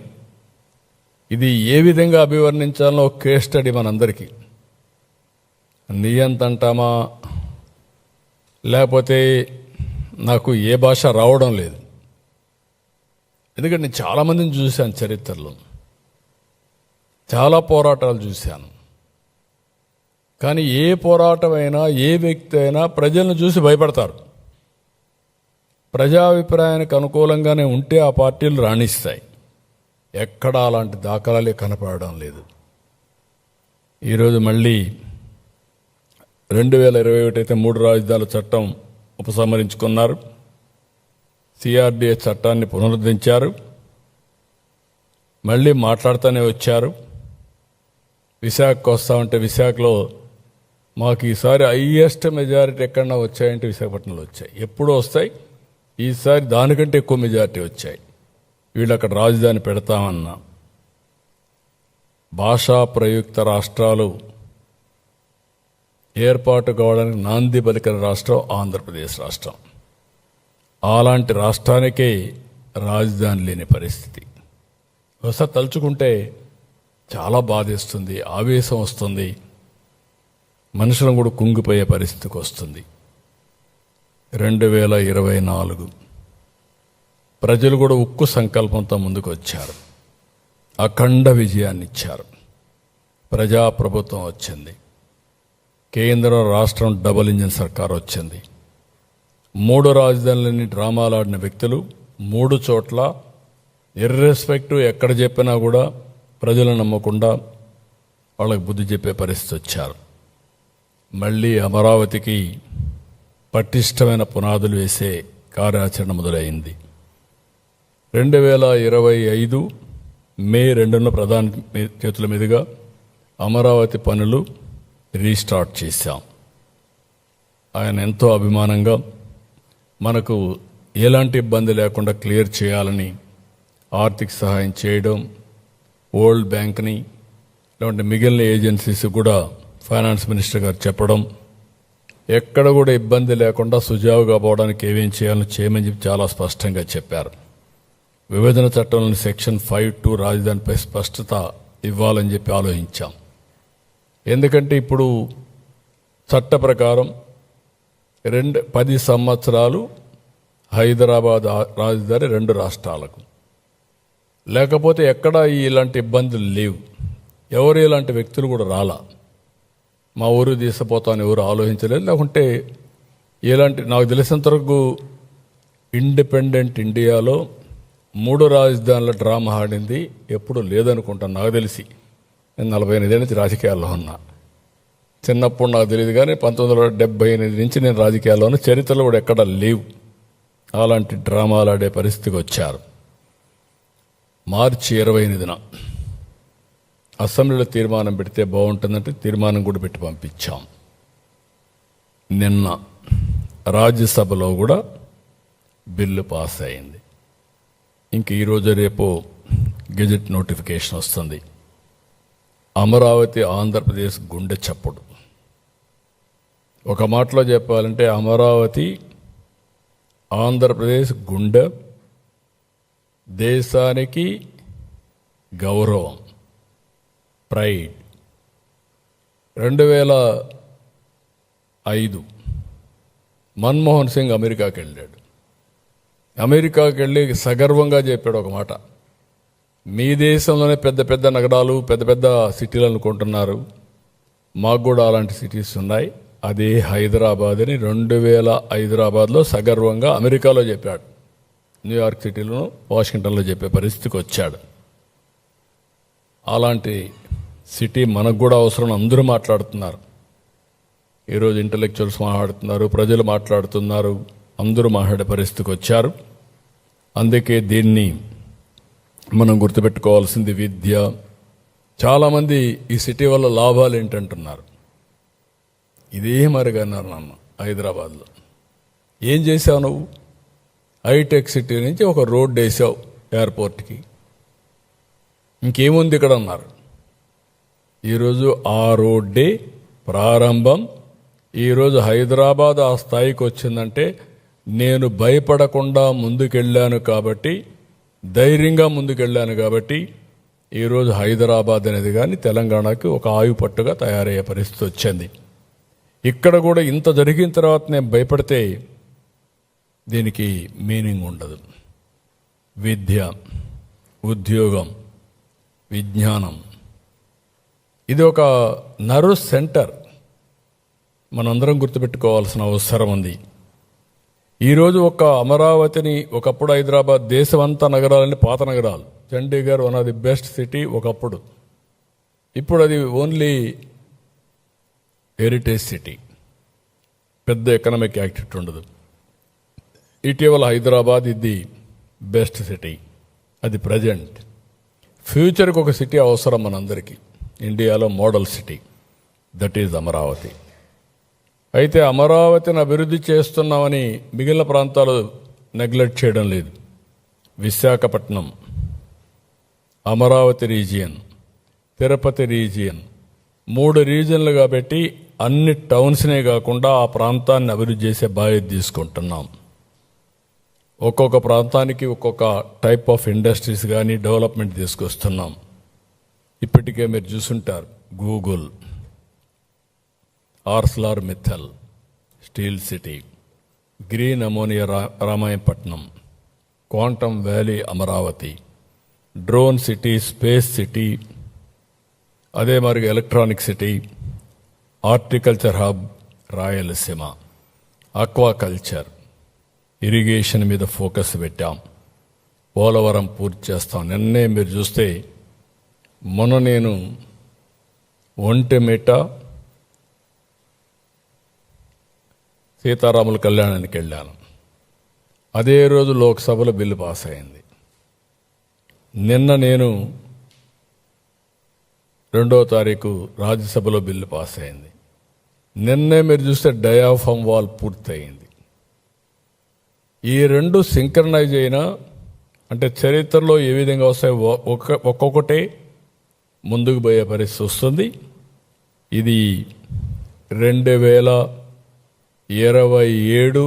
ఇది ఏ విధంగా అభివర్ణించాలో ఒక కేస్ స్టడీ మనందరికీ. నియంత అంటామా, లేకపోతే నాకు ఏ భాష రావడం లేదు. ఎందుకంటే నేను చాలామందిని చూశాను, చరిత్రలో చాలా పోరాటాలు చూశాను. కానీ ఏ పోరాటమైనా, ఏ వ్యక్తి అయినా ప్రజలను చూసి భయపడతారు. ప్రజాభిప్రాయానికి అనుకూలంగానే ఉంటే ఆ పార్టీలు రాణిస్తాయి. ఎక్కడా అలాంటి దాఖలాలే కనపడడం లేదు. ఈరోజు మళ్ళీ 2021 అయితే 3 రాజధానుల చట్టం ఉపసంహరించుకున్నారు. సిఆర్డీఏ చట్టాన్ని పునరుద్ధరించారు. మళ్ళీ మాట్లాడుతూనే వచ్చారు. విశాఖకు వస్తామంటే విశాఖలో మాకు ఈసారి హైయెస్ట్ మెజారిటీ ఎక్కడన్నా వచ్చాయంటే విశాఖపట్నంలో వచ్చాయి. ఎప్పుడూ వస్తాయి, ఈసారి దానికంటే ఎక్కువ మెజారిటీ వచ్చాయి. వీళ్ళు అక్కడ రాజధాని పెడతామన్నా. భాషా ప్రయుక్త రాష్ట్రాలు ఏర్పాటు కావడానికి నాంది పలికిన రాష్ట్రం ఆంధ్రప్రదేశ్ రాష్ట్రం. అలాంటి రాష్ట్రానికే రాజధాని లేని పరిస్థితి. ఒకసారి తలుచుకుంటే చాలా బాధేస్తుంది, ఆవేశం వస్తుంది, మనుషులను కూడా కుంగిపోయే పరిస్థితికి వస్తుంది. 2024 ప్రజలు కూడా ఉక్కు సంకల్పంతో ముందుకు వచ్చారు. అఖండ విజయాన్ని ఇచ్చారు. ప్రజాప్రభుత్వం వచ్చింది. కేంద్రం రాష్ట్రం డబుల్ ఇంజిన్ సర్కార్ వచ్చింది. 3 రాజధానులని డ్రామాలాడిన వ్యక్తులు 3 చోట్ల ఇర్రెస్పెక్టివ్ ఎక్కడ చెప్పినా కూడా ప్రజలు నమ్మకుండా వాళ్ళకి బుద్ధి చెప్పే పరిస్థితి వచ్చారు. మళ్ళీ అమరావతికి పటిష్టమైన పునాదులు వేసే కార్యాచరణ మొదలైంది. 2025 మే 2న ప్రధాని చేతుల మీదుగా అమరావతి పనులు రీస్టార్ట్ చేశాం. ఆయన ఎంతో అభిమానంగా మనకు ఎలాంటి ఇబ్బంది లేకుండా క్లియర్ చేయాలని ఆర్థిక సహాయం చేయడం, వరల్డ్ బ్యాంక్ని లేదంటే మిగిలిన ఏజెన్సీస్ కూడా ఫైనాన్స్ మినిస్టర్ గారు చెప్పడం, ఎక్కడ కూడా ఇబ్బంది లేకుండా సుజావుగా పోవడానికి ఏమేం చేయాలని చేయమని చెప్పి చాలా స్పష్టంగా చెప్పారు. విభజన చట్టంలోని సెక్షన్ 5(2) రాజధానిపై స్పష్టత ఇవ్వాలని చెప్పి ఆలోచించాం. ఎందుకంటే ఇప్పుడు చట్ట ప్రకారం 10 సంవత్సరాలు హైదరాబాద్ రాజధాని 2 రాష్ట్రాలకు, లేకపోతే ఎక్కడా ఇలాంటి ఇబ్బందులు లేవు. ఎవరు ఇలాంటి వ్యక్తులు కూడా రాలా. మా ఊరు తీసుకుపోతామని ఎవరు ఆలోచించలేదు. లేకుంటే ఇలాంటి నాకు తెలిసినంతవరకు ఇండిపెండెంట్ ఇండియాలో 3 రాజధానుల డ్రామా ఆడింది ఎప్పుడు లేదనుకుంటాను. నాకు తెలిసి నేను 48 నుంచి రాజకీయాల్లో ఉన్నా. చిన్నప్పుడు నాకు తెలియదు, కానీ 1978 నుంచి నేను రాజకీయాల్లో ఉన్న. చరిత్రలో కూడా ఎక్కడ లేవు అలాంటి డ్రామాలు ఆడే పరిస్థితికి వచ్చారు. మార్చి 28న అసెంబ్లీలో తీర్మానం పెడితే బాగుంటుందంటే తీర్మానం కూడా పెట్టి పంపించాం. నిన్న రాజ్యసభలో కూడా బిల్లు పాస్ అయింది. ఇంక ఈరోజు రేపు గెజెట్ నోటిఫికేషన్ వస్తుంది. అమరావతి ఆంధ్రప్రదేశ్ గుండె చప్పుడు. ఒక మాటలో చెప్పాలంటే అమరావతి ఆంధ్రప్రదేశ్ గుండె, దేశానికి గౌరవం, ప్రైడ్. 2005 మన్మోహన్ సింగ్ అమెరికాకి వెళ్ళాడు. అమెరికాకి వెళ్ళి సగర్వంగా చెప్పాడు ఒక మాట, మీ దేశంలోనే పెద్ద పెద్ద నగరాలు పెద్ద పెద్ద సిటీలు అనుకుంటున్నారు, మాకు కూడా అలాంటి సిటీస్ ఉన్నాయి, అదే హైదరాబాద్ అని 2000 హైదరాబాద్లో సగర్వంగా అమెరికాలో చెప్పాడు. న్యూయార్క్ సిటీలో, వాషింగ్టన్లో చెప్పే పరిస్థితికి వచ్చాడు. అలాంటి సిటీ మనకు కూడా అవసరం. అందరూ మాట్లాడుతున్నారు ఈరోజు, ఇంటలెక్చువల్స్ మాట్లాడుతున్నారు, ప్రజలు మాట్లాడుతున్నారు, అందరూ మాట్లాడే పరిస్థితికి వచ్చారు. అందుకే దీన్ని మనం గుర్తుపెట్టుకోవాల్సింది విద్య. చాలామంది ఈ సిటీ వల్ల లాభాలు ఏంటంటున్నారు. ఇదే మరిగా అన్నారు నన్ను హైదరాబాద్లో. ఏం చేశావు నువ్వు? హైటెక్ సిటీ నుంచి ఒక రోడ్డు వేసావు ఎయిర్పోర్ట్కి, ఇంకేముంది ఇక్కడ అన్నారు. ఈరోజు ఆ రోడ్డే ప్రారంభం. ఈరోజు హైదరాబాద్ ఆ స్థాయికి వచ్చిందంటే నేను భయపడకుండా ముందుకెళ్ళాను కాబట్టి, ధైర్యంగా ముందుకెళ్ళాను కాబట్టి ఈరోజు హైదరాబాద్ అనేది కానీ తెలంగాణకి ఒక ఆయుపట్టుగా తయారయ్యే పరిస్థితి వచ్చింది. ఇక్కడ కూడా ఇంత జరిగిన తర్వాత నేను భయపడితే దీనికి మీనింగ్ ఉండదు. విద్య, ఉద్యోగం, విజ్ఞానం, ఇది ఒక నర్వ్ సెంటర్. మనందరం గుర్తుపెట్టుకోవాల్సిన అవసరం ఉంది. ఈరోజు ఒక అమరావతిని, ఒకప్పుడు హైదరాబాద్ దేశమంతా నగరాలని పాత నగరాలు. Chandigarh one of the best city ఒకప్పుడు. ఇప్పుడు అది ఓన్లీ హెరిటేజ్ సిటీ, పెద్ద ఎకనామిక్ యాక్టివిటీ ఉండదు. ఇటీవల హైదరాబాద్ ఇది బెస్ట్ సిటీ, అది ప్రజెంట్. ఫ్యూచర్కి ఒక సిటీ అవసరం మనందరికీ. ఇండియాలో model city, that is Amaravati. అయితే అమరావతిని అభివృద్ధి చేస్తున్నామని మిగిలిన ప్రాంతాలు నెగ్లెక్ట్ చేయడం లేదు. విశాఖపట్నం, అమరావతి రీజియన్, తిరుపతి రీజియన్, 3 రీజియన్లుగా పెట్టి అన్ని టౌన్స్నే కాకుండా ఆ ప్రాంతాన్ని అభివృద్ధి చేసే బాధ్యత తీసుకుంటున్నాం. ఒక్కొక్క ప్రాంతానికి ఒక్కొక్క టైప్ ఆఫ్ ఇండస్ట్రీస్ కానీ డెవలప్మెంట్ తీసుకొస్తున్నాం. ఇప్పటికే మీరు చూసుంటారు, Google, Arcelor Mittal, steel city, green ammonia Ramayapatnam, quantum valley Amaravati, drone city, space city, అదే మరి electronic city, horticulture hub Rayalaseema, aquaculture, irrigation మీద ఫోకస్ పెట్టాం. పోలవరం పూర్తి చేస్తాం. నిన్నే మీరు చూస్తే మొన్న నేను ఒంటెమిట్ట సీతారాముల కళ్యాణానికి వెళ్ళాను. అదే రోజు లోక్సభలో బిల్లు పాస్ అయింది. నిన్న నేను 2వ తారీఖు రాజ్యసభలో బిల్లు పాస్ అయింది. నిన్నే మీరు చూస్తే డయాఫామ్ వాల్ పూర్తయింది. ఈ రెండు సింక్రనైజ్ అయినా అంటే చరిత్రలో ఏ విధంగా వస్తాయి ఒక్కొక్కటే ముందుకు పోయే పరిస్థితి వస్తుంది. ఇది 2027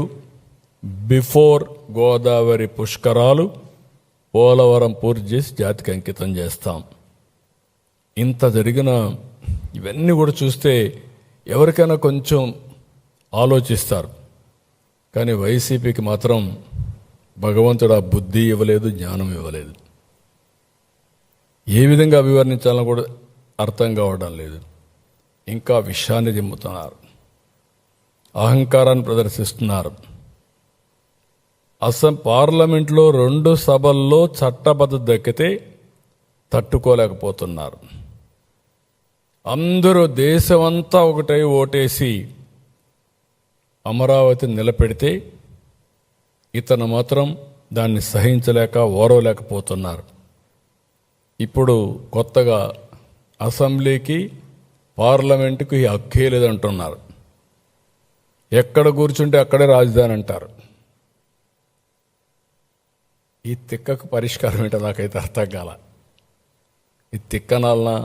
బిఫోర్ గోదావరి పుష్కరాలు పోలవరం పూర్తి చేసి జాతికి అంకితం చేస్తాం. ఇంత జరిగిన ఇవన్నీ కూడా చూస్తే ఎవరికైనా కొంచెం ఆలోచిస్తారు. కానీ వైసీపీకి మాత్రం భగవంతుడు ఆ బుద్ధి ఇవ్వలేదు, జ్ఞానం ఇవ్వలేదు. ఏ విధంగా అభివర్ణించాలని కూడా అర్థం కావడం లేదు. ఇంకా విషయాన్ని దిమ్ముతున్నారు, అహంకారాన్ని ప్రదర్శిస్తున్నారు. పార్లమెంట్లో 2 సభల్లో చట్టబద్ధత దక్కితే తట్టుకోలేకపోతున్నారు. అందరూ దేశమంతా ఒకటై ఓటేసి అమరావతి నిలబెడితే ఇతను మాత్రం దాన్ని సహించలేక ఓరవలేకపోతున్నారు. ఇప్పుడు కొత్తగా అసెంబ్లీకి పార్లమెంటుకి హక్కే లేదంటున్నారు. ఎక్కడ కూర్చుంటే అక్కడే రాజధాని అంటారు. ఈ తిక్కకు పరిష్కారం ఏంటో నాకైతే అర్థం కాల. ఈ తిక్కనాలనా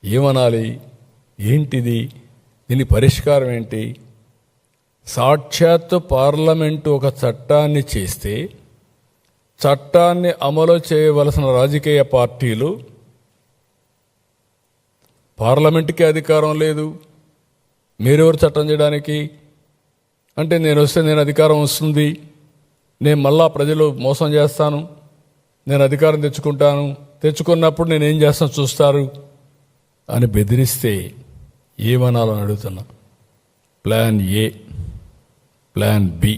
ఏమనాలి, ఏంటిది, దీని పరిష్కారం ఏంటి? సాక్షాత్తు పార్లమెంటు ఒక చట్టాన్ని చేస్తే చట్టాన్ని అమలు చేయవలసిన రాజకీయ పార్టీలు పార్లమెంటుకి అధికారం లేదు, మీరెవరు చట్టం చేయడానికి అంటే నేను వస్తే నేను అధికారం వస్తుంది, నేను మళ్ళా ప్రజలు మోసం చేస్తాను, నేను అధికారం తెచ్చుకుంటాను, తెచ్చుకున్నప్పుడు నేనేం చేస్తాను చూస్తారు అని బెదిరిస్తే ఏమనాలని అడుగుతున్నా. ప్లాన్ ఏ, ప్లాన్ బి,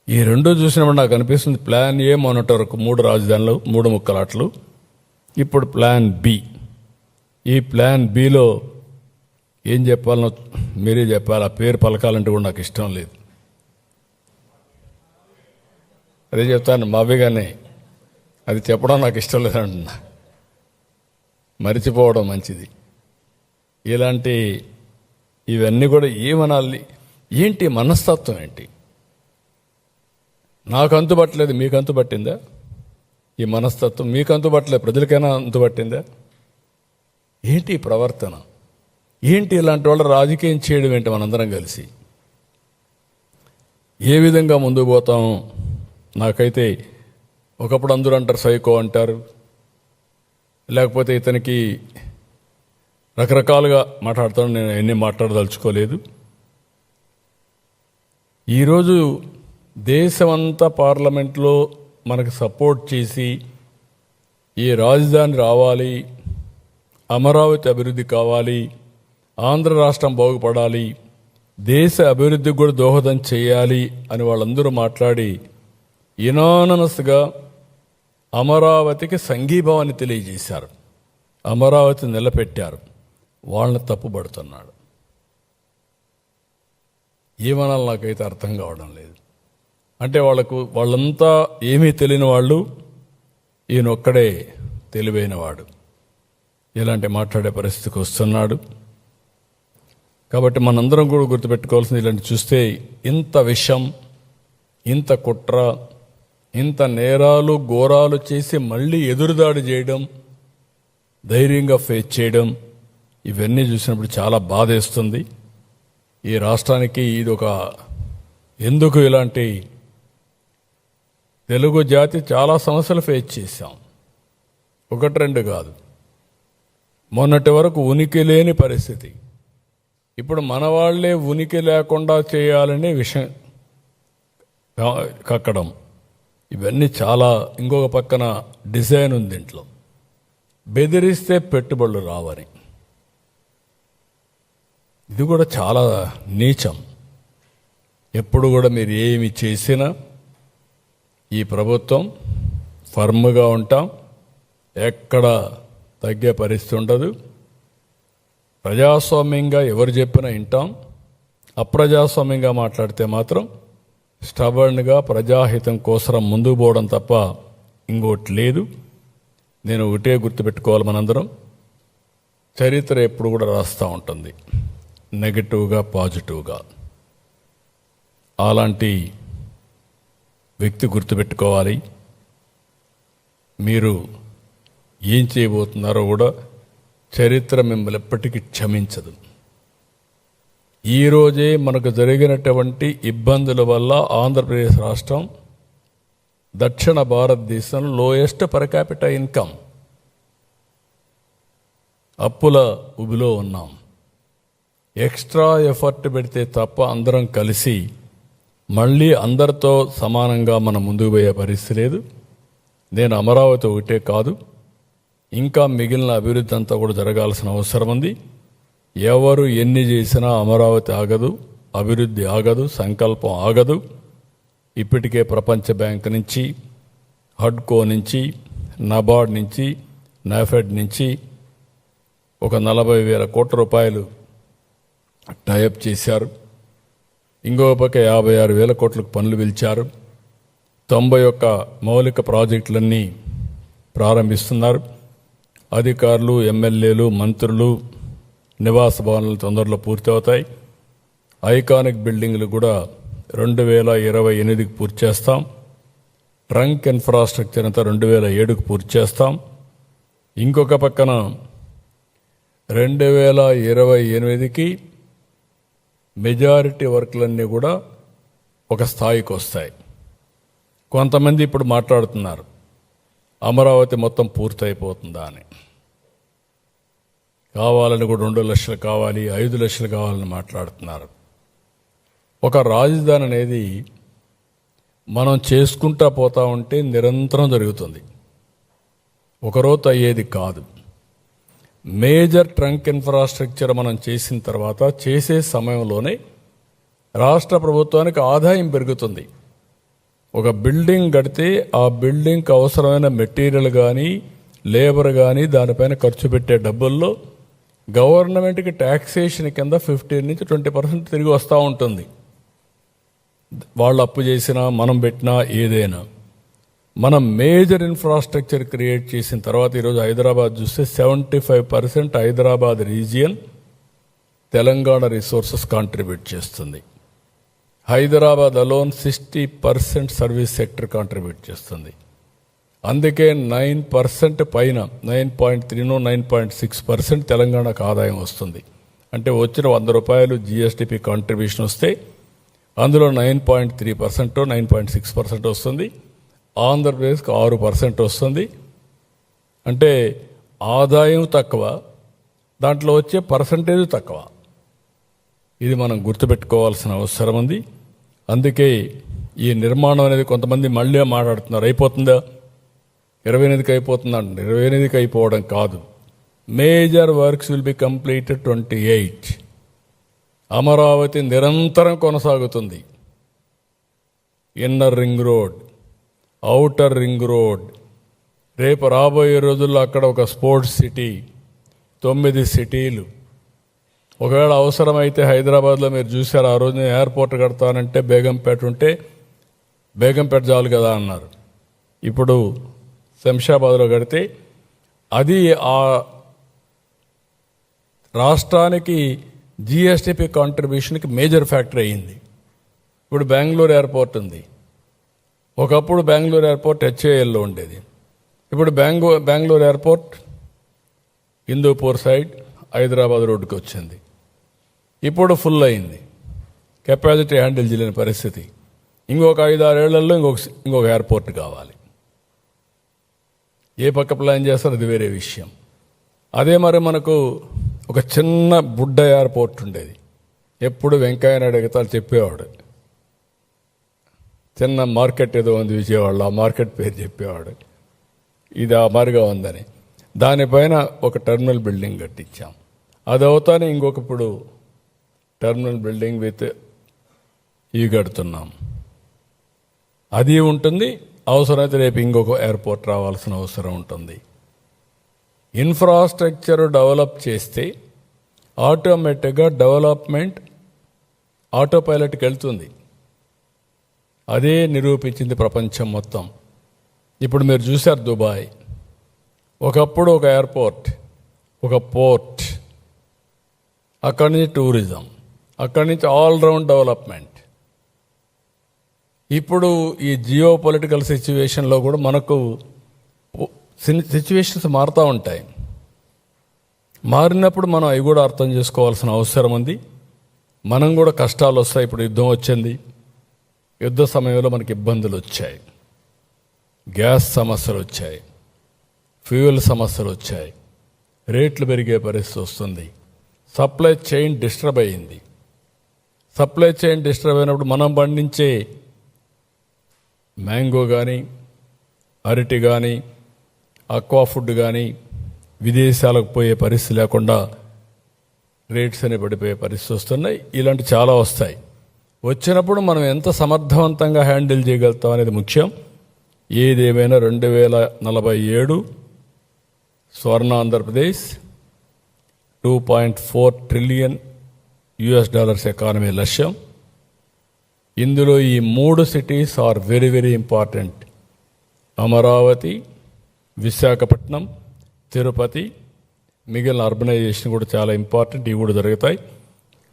ఈ రెండు చూసినప్పుడు నాకు అనిపిస్తుంది ప్లాన్ ఏ మొన్నటి వరకు 3 రాజధానులు 3 ముక్కలాట్లు, ఇప్పుడు ప్లాన్ బి. ఈ ప్లాన్ బిలో ఏం చెప్పాలనో మీరే చెప్పాలి. ఆ పేరు పలకాలంటే కూడా నాకు ఇష్టం లేదు. అదే చెప్తాను మావిగానే, అది చెప్పడం నాకు ఇష్టం లేదంటున్నా. మరిచిపోవడం మంచిది. ఇలాంటి ఇవన్నీ కూడా ఏమనాలి, ఏంటి మనస్తత్వం ఏంటి? నాకు అంతుపట్టలేదు, మీకు అంతుపట్టిందా? ఈ మనస్తత్వం మీకు అంతుపట్టలేదు, ప్రజలకైనా అంతుపట్టిందా? ఏంటి ఈ ప్రవర్తన? ఏంటి ఇలాంటి వాళ్ళు రాజకీయం చేయడం ఏంటి? మనందరం కలిసి ఏ విధంగా ముందుకు పోతాం? నాకైతే ఒకప్పుడు అందరూ అంటారు సైకో అంటారు, లేకపోతే ఇతనికి రకరకాలుగా మాట్లాడతాను. నేను ఎన్ని మాట్లాడదలుచుకోలేదు. ఈరోజు దేశమంతా పార్లమెంట్లో మనకు సపోర్ట్ చేసి ఈ రాజధాని రావాలి, అమరావతి అభివృద్ధి కావాలి, ఆంధ్ర రాష్ట్రం బాగుపడాలి, దేశ అభివృద్ధికి కూడా దోహదం చేయాలి అని వాళ్ళందరూ మాట్లాడి యునానమస్గా అమరావతికి సంఘీభావాన్ని తెలియజేశారు, అమరావతి నిలబెట్టారు. వాళ్ళని తప్పుపడుతున్నాడు. ఏమనాలి నాకైతే అర్థం కావడం లేదు. అంటే వాళ్ళంతా ఏమీ తెలియని వాళ్ళు, ఈయనొక్కడే తెలివైనవాడు. ఇలాంటి మాట్లాడే పరిస్థితికి వస్తున్నాడు. కాబట్టి మనందరం కూడా గుర్తుపెట్టుకోవాల్సింది, ఇలాంటి చూస్తే ఇంత విషం, ఇంత కుట్ర, ఇంత నేరాలు ఘోరాలు చేసి మళ్ళీ ఎదురుదాడి చేయడం, ధైర్యంగా ఫేస్ చేయడం, ఇవన్నీ చూసినప్పుడు చాలా బాధేస్తుంది. ఈ రాష్ట్రానికి ఇది ఒక ఎందుకు ఇలాంటి తెలుగు జాతి చాలా సమస్యలు ఫేస్ చేశాం, 1-2 కాదు. మొన్నటి వరకు ఉనికి లేని పరిస్థితి, ఇప్పుడు మన వాళ్లే ఉనికి లేకుండా చేయాలనే విషయం కక్కడం, ఇవన్నీ చాలా. ఇంకొక పక్కన డిజైన్ ఉంది దీంట్లో, బెదిరిస్తే పెట్టుబడులు రావని. ఇది కూడా చాలా నీచం. ఎప్పుడు కూడా మీరు ఏమి చేసినా ఈ ప్రభుత్వం ఫర్మ్గా ఉంటాం, ఎక్కడ తగ్గే పరిస్థితి ఉండదు. ప్రజాస్వామ్యంగా ఎవరు చెప్పినా వింటాం. అప్రజాస్వామ్యంగా మాట్లాడితే మాత్రం స్టబర్న్గా ప్రజాహితం కోసం ముందుకు పోవడం తప్ప ఇంకోటి లేదు. నేను ఒకటే గుర్తుపెట్టుకోవాలి, మనందరం చరిత్ర ఎప్పుడు కూడా రాస్తూ ఉంటుంది, నెగటివ్గా పాజిటివ్గా. అలాంటి వ్యక్తి గుర్తుపెట్టుకోవాలి. మీరు ఏం చేయబోతున్నారో కూడా చరిత్ర మిమ్మల్ని ఎప్పటికీ క్షమించదు. ఈరోజే మనకు జరిగినటువంటి ఇబ్బందుల వల్ల ఆంధ్రప్రదేశ్ రాష్ట్రం దక్షిణ భారతదేశంలో లోయెస్ట్ పర్ క్యాపిటల్ ఇన్కమ్, అప్పుల ఉబిలో ఉన్నాం. ఎక్స్ట్రా ఎఫర్ట్ పెడితే తప్ప అందరం కలిసి మళ్ళీ అందరితో సమానంగా మనం ముందుకు పోయే పరిస్థితి లేదు. నేను అమరావతి ఒకటే కాదు, ఇంకా మిగిలిన అభివృద్ధి అంతా కూడా జరగాల్సిన అవసరం ఉంది. ఎవరు ఎన్ని చేసినా అమరావతి ఆగదు, అభివృద్ధి ఆగదు, సంకల్పం ఆగదు. ఇప్పటికే ప్రపంచ బ్యాంక్ నుంచి, హడ్కో నుంచి, నబార్డ్ నుంచి, నాఫెడ్ నుంచి ఒక 40,000 కోట్ల రూపాయలు టైఅప్ చేశారు. ఇంకో పక్క 56,000 కోట్లకు పనులు పిలిచారు. 91 మౌలిక ప్రాజెక్టులన్నీ ప్రారంభిస్తున్నారు. అధికారులు, ఎమ్మెల్యేలు, మంత్రులు నివాస భవనాలు తొందరలో పూర్తి అవుతాయి. ఐకానిక్ బిల్డింగ్లు కూడా 2028కి పూర్తి చేస్తాం. ట్రంక్ ఇన్ఫ్రాస్ట్రక్చర్ అంతా 2007కు పూర్తి చేస్తాం. ఇంకొక పక్కన 2028కి మెజారిటీ వర్క్లన్నీ కూడా ఒక స్థాయికి వస్తాయి. కొంతమంది ఇప్పుడు మాట్లాడుతున్నారు అమరావతి మొత్తం పూర్తయిపోతుందా అని. కావాలని కూడా 2 లక్షలు కావాలి, 5 లక్షలు కావాలని మాట్లాడుతున్నారు. ఒక రాజధాని అనేది మనం చేసుకుంటా పోతా ఉంటే నిరంతరం జరుగుతుంది, ఒకరోజు అయ్యేది కాదు. మేజర్ ట్రంక్ ఇన్ఫ్రాస్ట్రక్చర్ మనం చేసిన తర్వాత చేసే సమయంలోనే రాష్ట్ర ప్రభుత్వానికి ఆదాయం పెరుగుతుంది. ఒక బిల్డింగ్ కడితే ఆ బిల్డింగ్కి అవసరమైన మెటీరియల్ కానీ, లేబర్ కానీ, దానిపైన ఖర్చు పెట్టే డబ్బుల్లో గవర్నమెంట్కి ట్యాక్సేషన్ కింద 15 నుంచి 20% తిరిగి వస్తూ ఉంటుంది. వాళ్ళు అప్పు చేసినా, మనం పెట్టినా, ఏదైనా. మనం మేజర్ ఇన్ఫ్రాస్ట్రక్చర్ క్రియేట్ చేసిన తర్వాత ఈరోజు హైదరాబాద్ చూస్తే 75% Hyderabad region Telangana resources contribute చేస్తుంది. Hyderabad alone 60% service sector contribute చేస్తుంది. అందుకే 9% పైన 9.3 9.6% తెలంగాణకు ఆదాయం వస్తుంది. అంటే వచ్చిన 100 రూపాయలు జిఎస్టిపి కాంట్రిబ్యూషన్ వస్తే అందులో 9.3% 9.6% వస్తుంది. ఆంధ్రప్రదేశ్కి 6% వస్తుంది. అంటే ఆదాయం తక్కువ, దాంట్లో వచ్చే పర్సంటేజ్ తక్కువ. ఇది మనం గుర్తుపెట్టుకోవాల్సిన అవసరం ఉంది. అందుకే ఈ నిర్మాణం అనేది కొంతమంది మళ్ళీ మాట్లాడుతున్నారు, అయిపోతుందా 28కి అయిపోతుందా అంటే 28కి అయిపోవడం కాదు. Major works will be completed 28. Amaravati నిరంతరం కొనసాగుతుంది. Inner ring road, outer ring road, రేపు రాబోయే రోజుల్లో అక్కడ ఒక స్పోర్ట్స్ సిటీ, 9 సిటీలు. ఒకవేళ అవసరమైతే హైదరాబాద్లో మీరు చూశారు, ఆ రోజు నేను ఎయిర్పోర్ట్ కడతానంటే బేగంపేట ఉంటే బేగంపేట చాలు కదా అన్నారు. ఇప్పుడు శంషాబాద్లో కడితే అది ఆ రాష్ట్రానికి జిఎస్టిపి కాంట్రిబ్యూషన్కి మేజర్ ఫ్యాక్టర్ అయ్యింది. ఇప్పుడు బెంగళూరు ఎయిర్పోర్ట్ ఉంది. ఒకప్పుడు బెంగళూరు ఎయిర్పోర్ట్ హెచ్ఏఎల్లో ఉండేది. ఇప్పుడు బెంగళూరు ఎయిర్పోర్ట్ హిందూపూర్ సైడ్ హైదరాబాద్ రోడ్డుకి వచ్చింది. ఇప్పుడు ఫుల్ అయింది, కెపాసిటీ హ్యాండిల్ చేయలేని పరిస్థితి. ఇంకొక 5-6 ఏళ్లలో ఇంకొక ఎయిర్పోర్ట్ కావాలి. ఏ పక్క ప్లాన్ చేస్తారో అది వేరే విషయం. అదే మరి మనకు ఒక చిన్న బుడ్డ ఎయిర్పోర్ట్ ఉండేది, ఎప్పుడు వెంకయ్యనాయుడు ఎగతాలు చెప్పేవాడు. చిన్న మార్కెట్ ఏదో ఉంది విజయవాడలో, ఆ మార్కెట్ పేరు చెప్పేవాడు. ఇది ఆ మారిగా ఉందని. దానిపైన ఒక టెర్మినల్ బిల్డింగ్ కట్టించాం. అది అవుతానే ఇంకొకప్పుడు టెర్మినల్ బిల్డింగ్ విత్ ఇవి కడుతున్నాం. అది ఉంటుంది. అవసరమైతే రేపు ఇంకొక ఎయిర్పోర్ట్ రావాల్సిన అవసరం ఉంటుంది. ఇన్ఫ్రాస్ట్రక్చర్ డెవలప్ చేస్తే ఆటోమేటిక్గా డెవలప్మెంట్ ఆటో పైలట్కి వెళ్తుంది. అదే నిరూపించింది ప్రపంచం మొత్తం. ఇప్పుడు మీరు చూశారు దుబాయ్. ఒకప్పుడు ఒక ఎయిర్పోర్ట్, ఒక పోర్ట్, అక్కడి నుంచి టూరిజం, అక్కడి నుంచి ఆల్రౌండ్ డెవలప్మెంట్. ఇప్పుడు ఈ జియో పొలిటికల్ సిచ్యువేషన్లో కూడా మనకు సిచ్యువేషన్స్ మారుతూ ఉంటాయి. మారినప్పుడు మనం అవి కూడా అర్థం చేసుకోవాల్సిన అవసరం ఉంది. మనం కూడా కష్టాలు వస్తాయి. ఇప్పుడు యుద్ధం వచ్చింది. యుద్ధ సమయంలో మనకి ఇబ్బందులు వచ్చాయి. గ్యాస్ సమస్యలు వచ్చాయి, ఫ్యూయల్ సమస్యలు వచ్చాయి, రేట్లు పెరిగే పరిస్థితి వస్తుంది. సప్లై చైన్ డిస్టర్బ్ అయ్యింది. సప్లై చైన్ డిస్టర్బ్ అయినప్పుడు మనం పండించే మ్యాంగో కానీ, అరటి కానీ, అక్వా ఫుడ్ కానీ విదేశాలకు పోయే పరిస్థితి లేకుండా రేట్స్ అని పడిపోయే పరిస్థితి వస్తున్నాయి. ఇలాంటి చాలా వస్తాయి. వచ్చినప్పుడు మనం ఎంత సమర్థవంతంగా హ్యాండిల్ చేయగలుగుతాం అనేది ముఖ్యం. ఏదేమైనా 2047 స్వర్ణ ఆంధ్రప్రదేశ్ $2.4 ట్రిలియన్ ఎకానమీ లక్ష్యం. ఇందులో ఈ 3 cities are very very important. Amaravati, Visakhapatnam, Tirupati, మిగిలిన అర్బనైజేషన్ కూడా చాలా ఇంపార్టెంట్. ఇవి కూడా జరుగుతాయి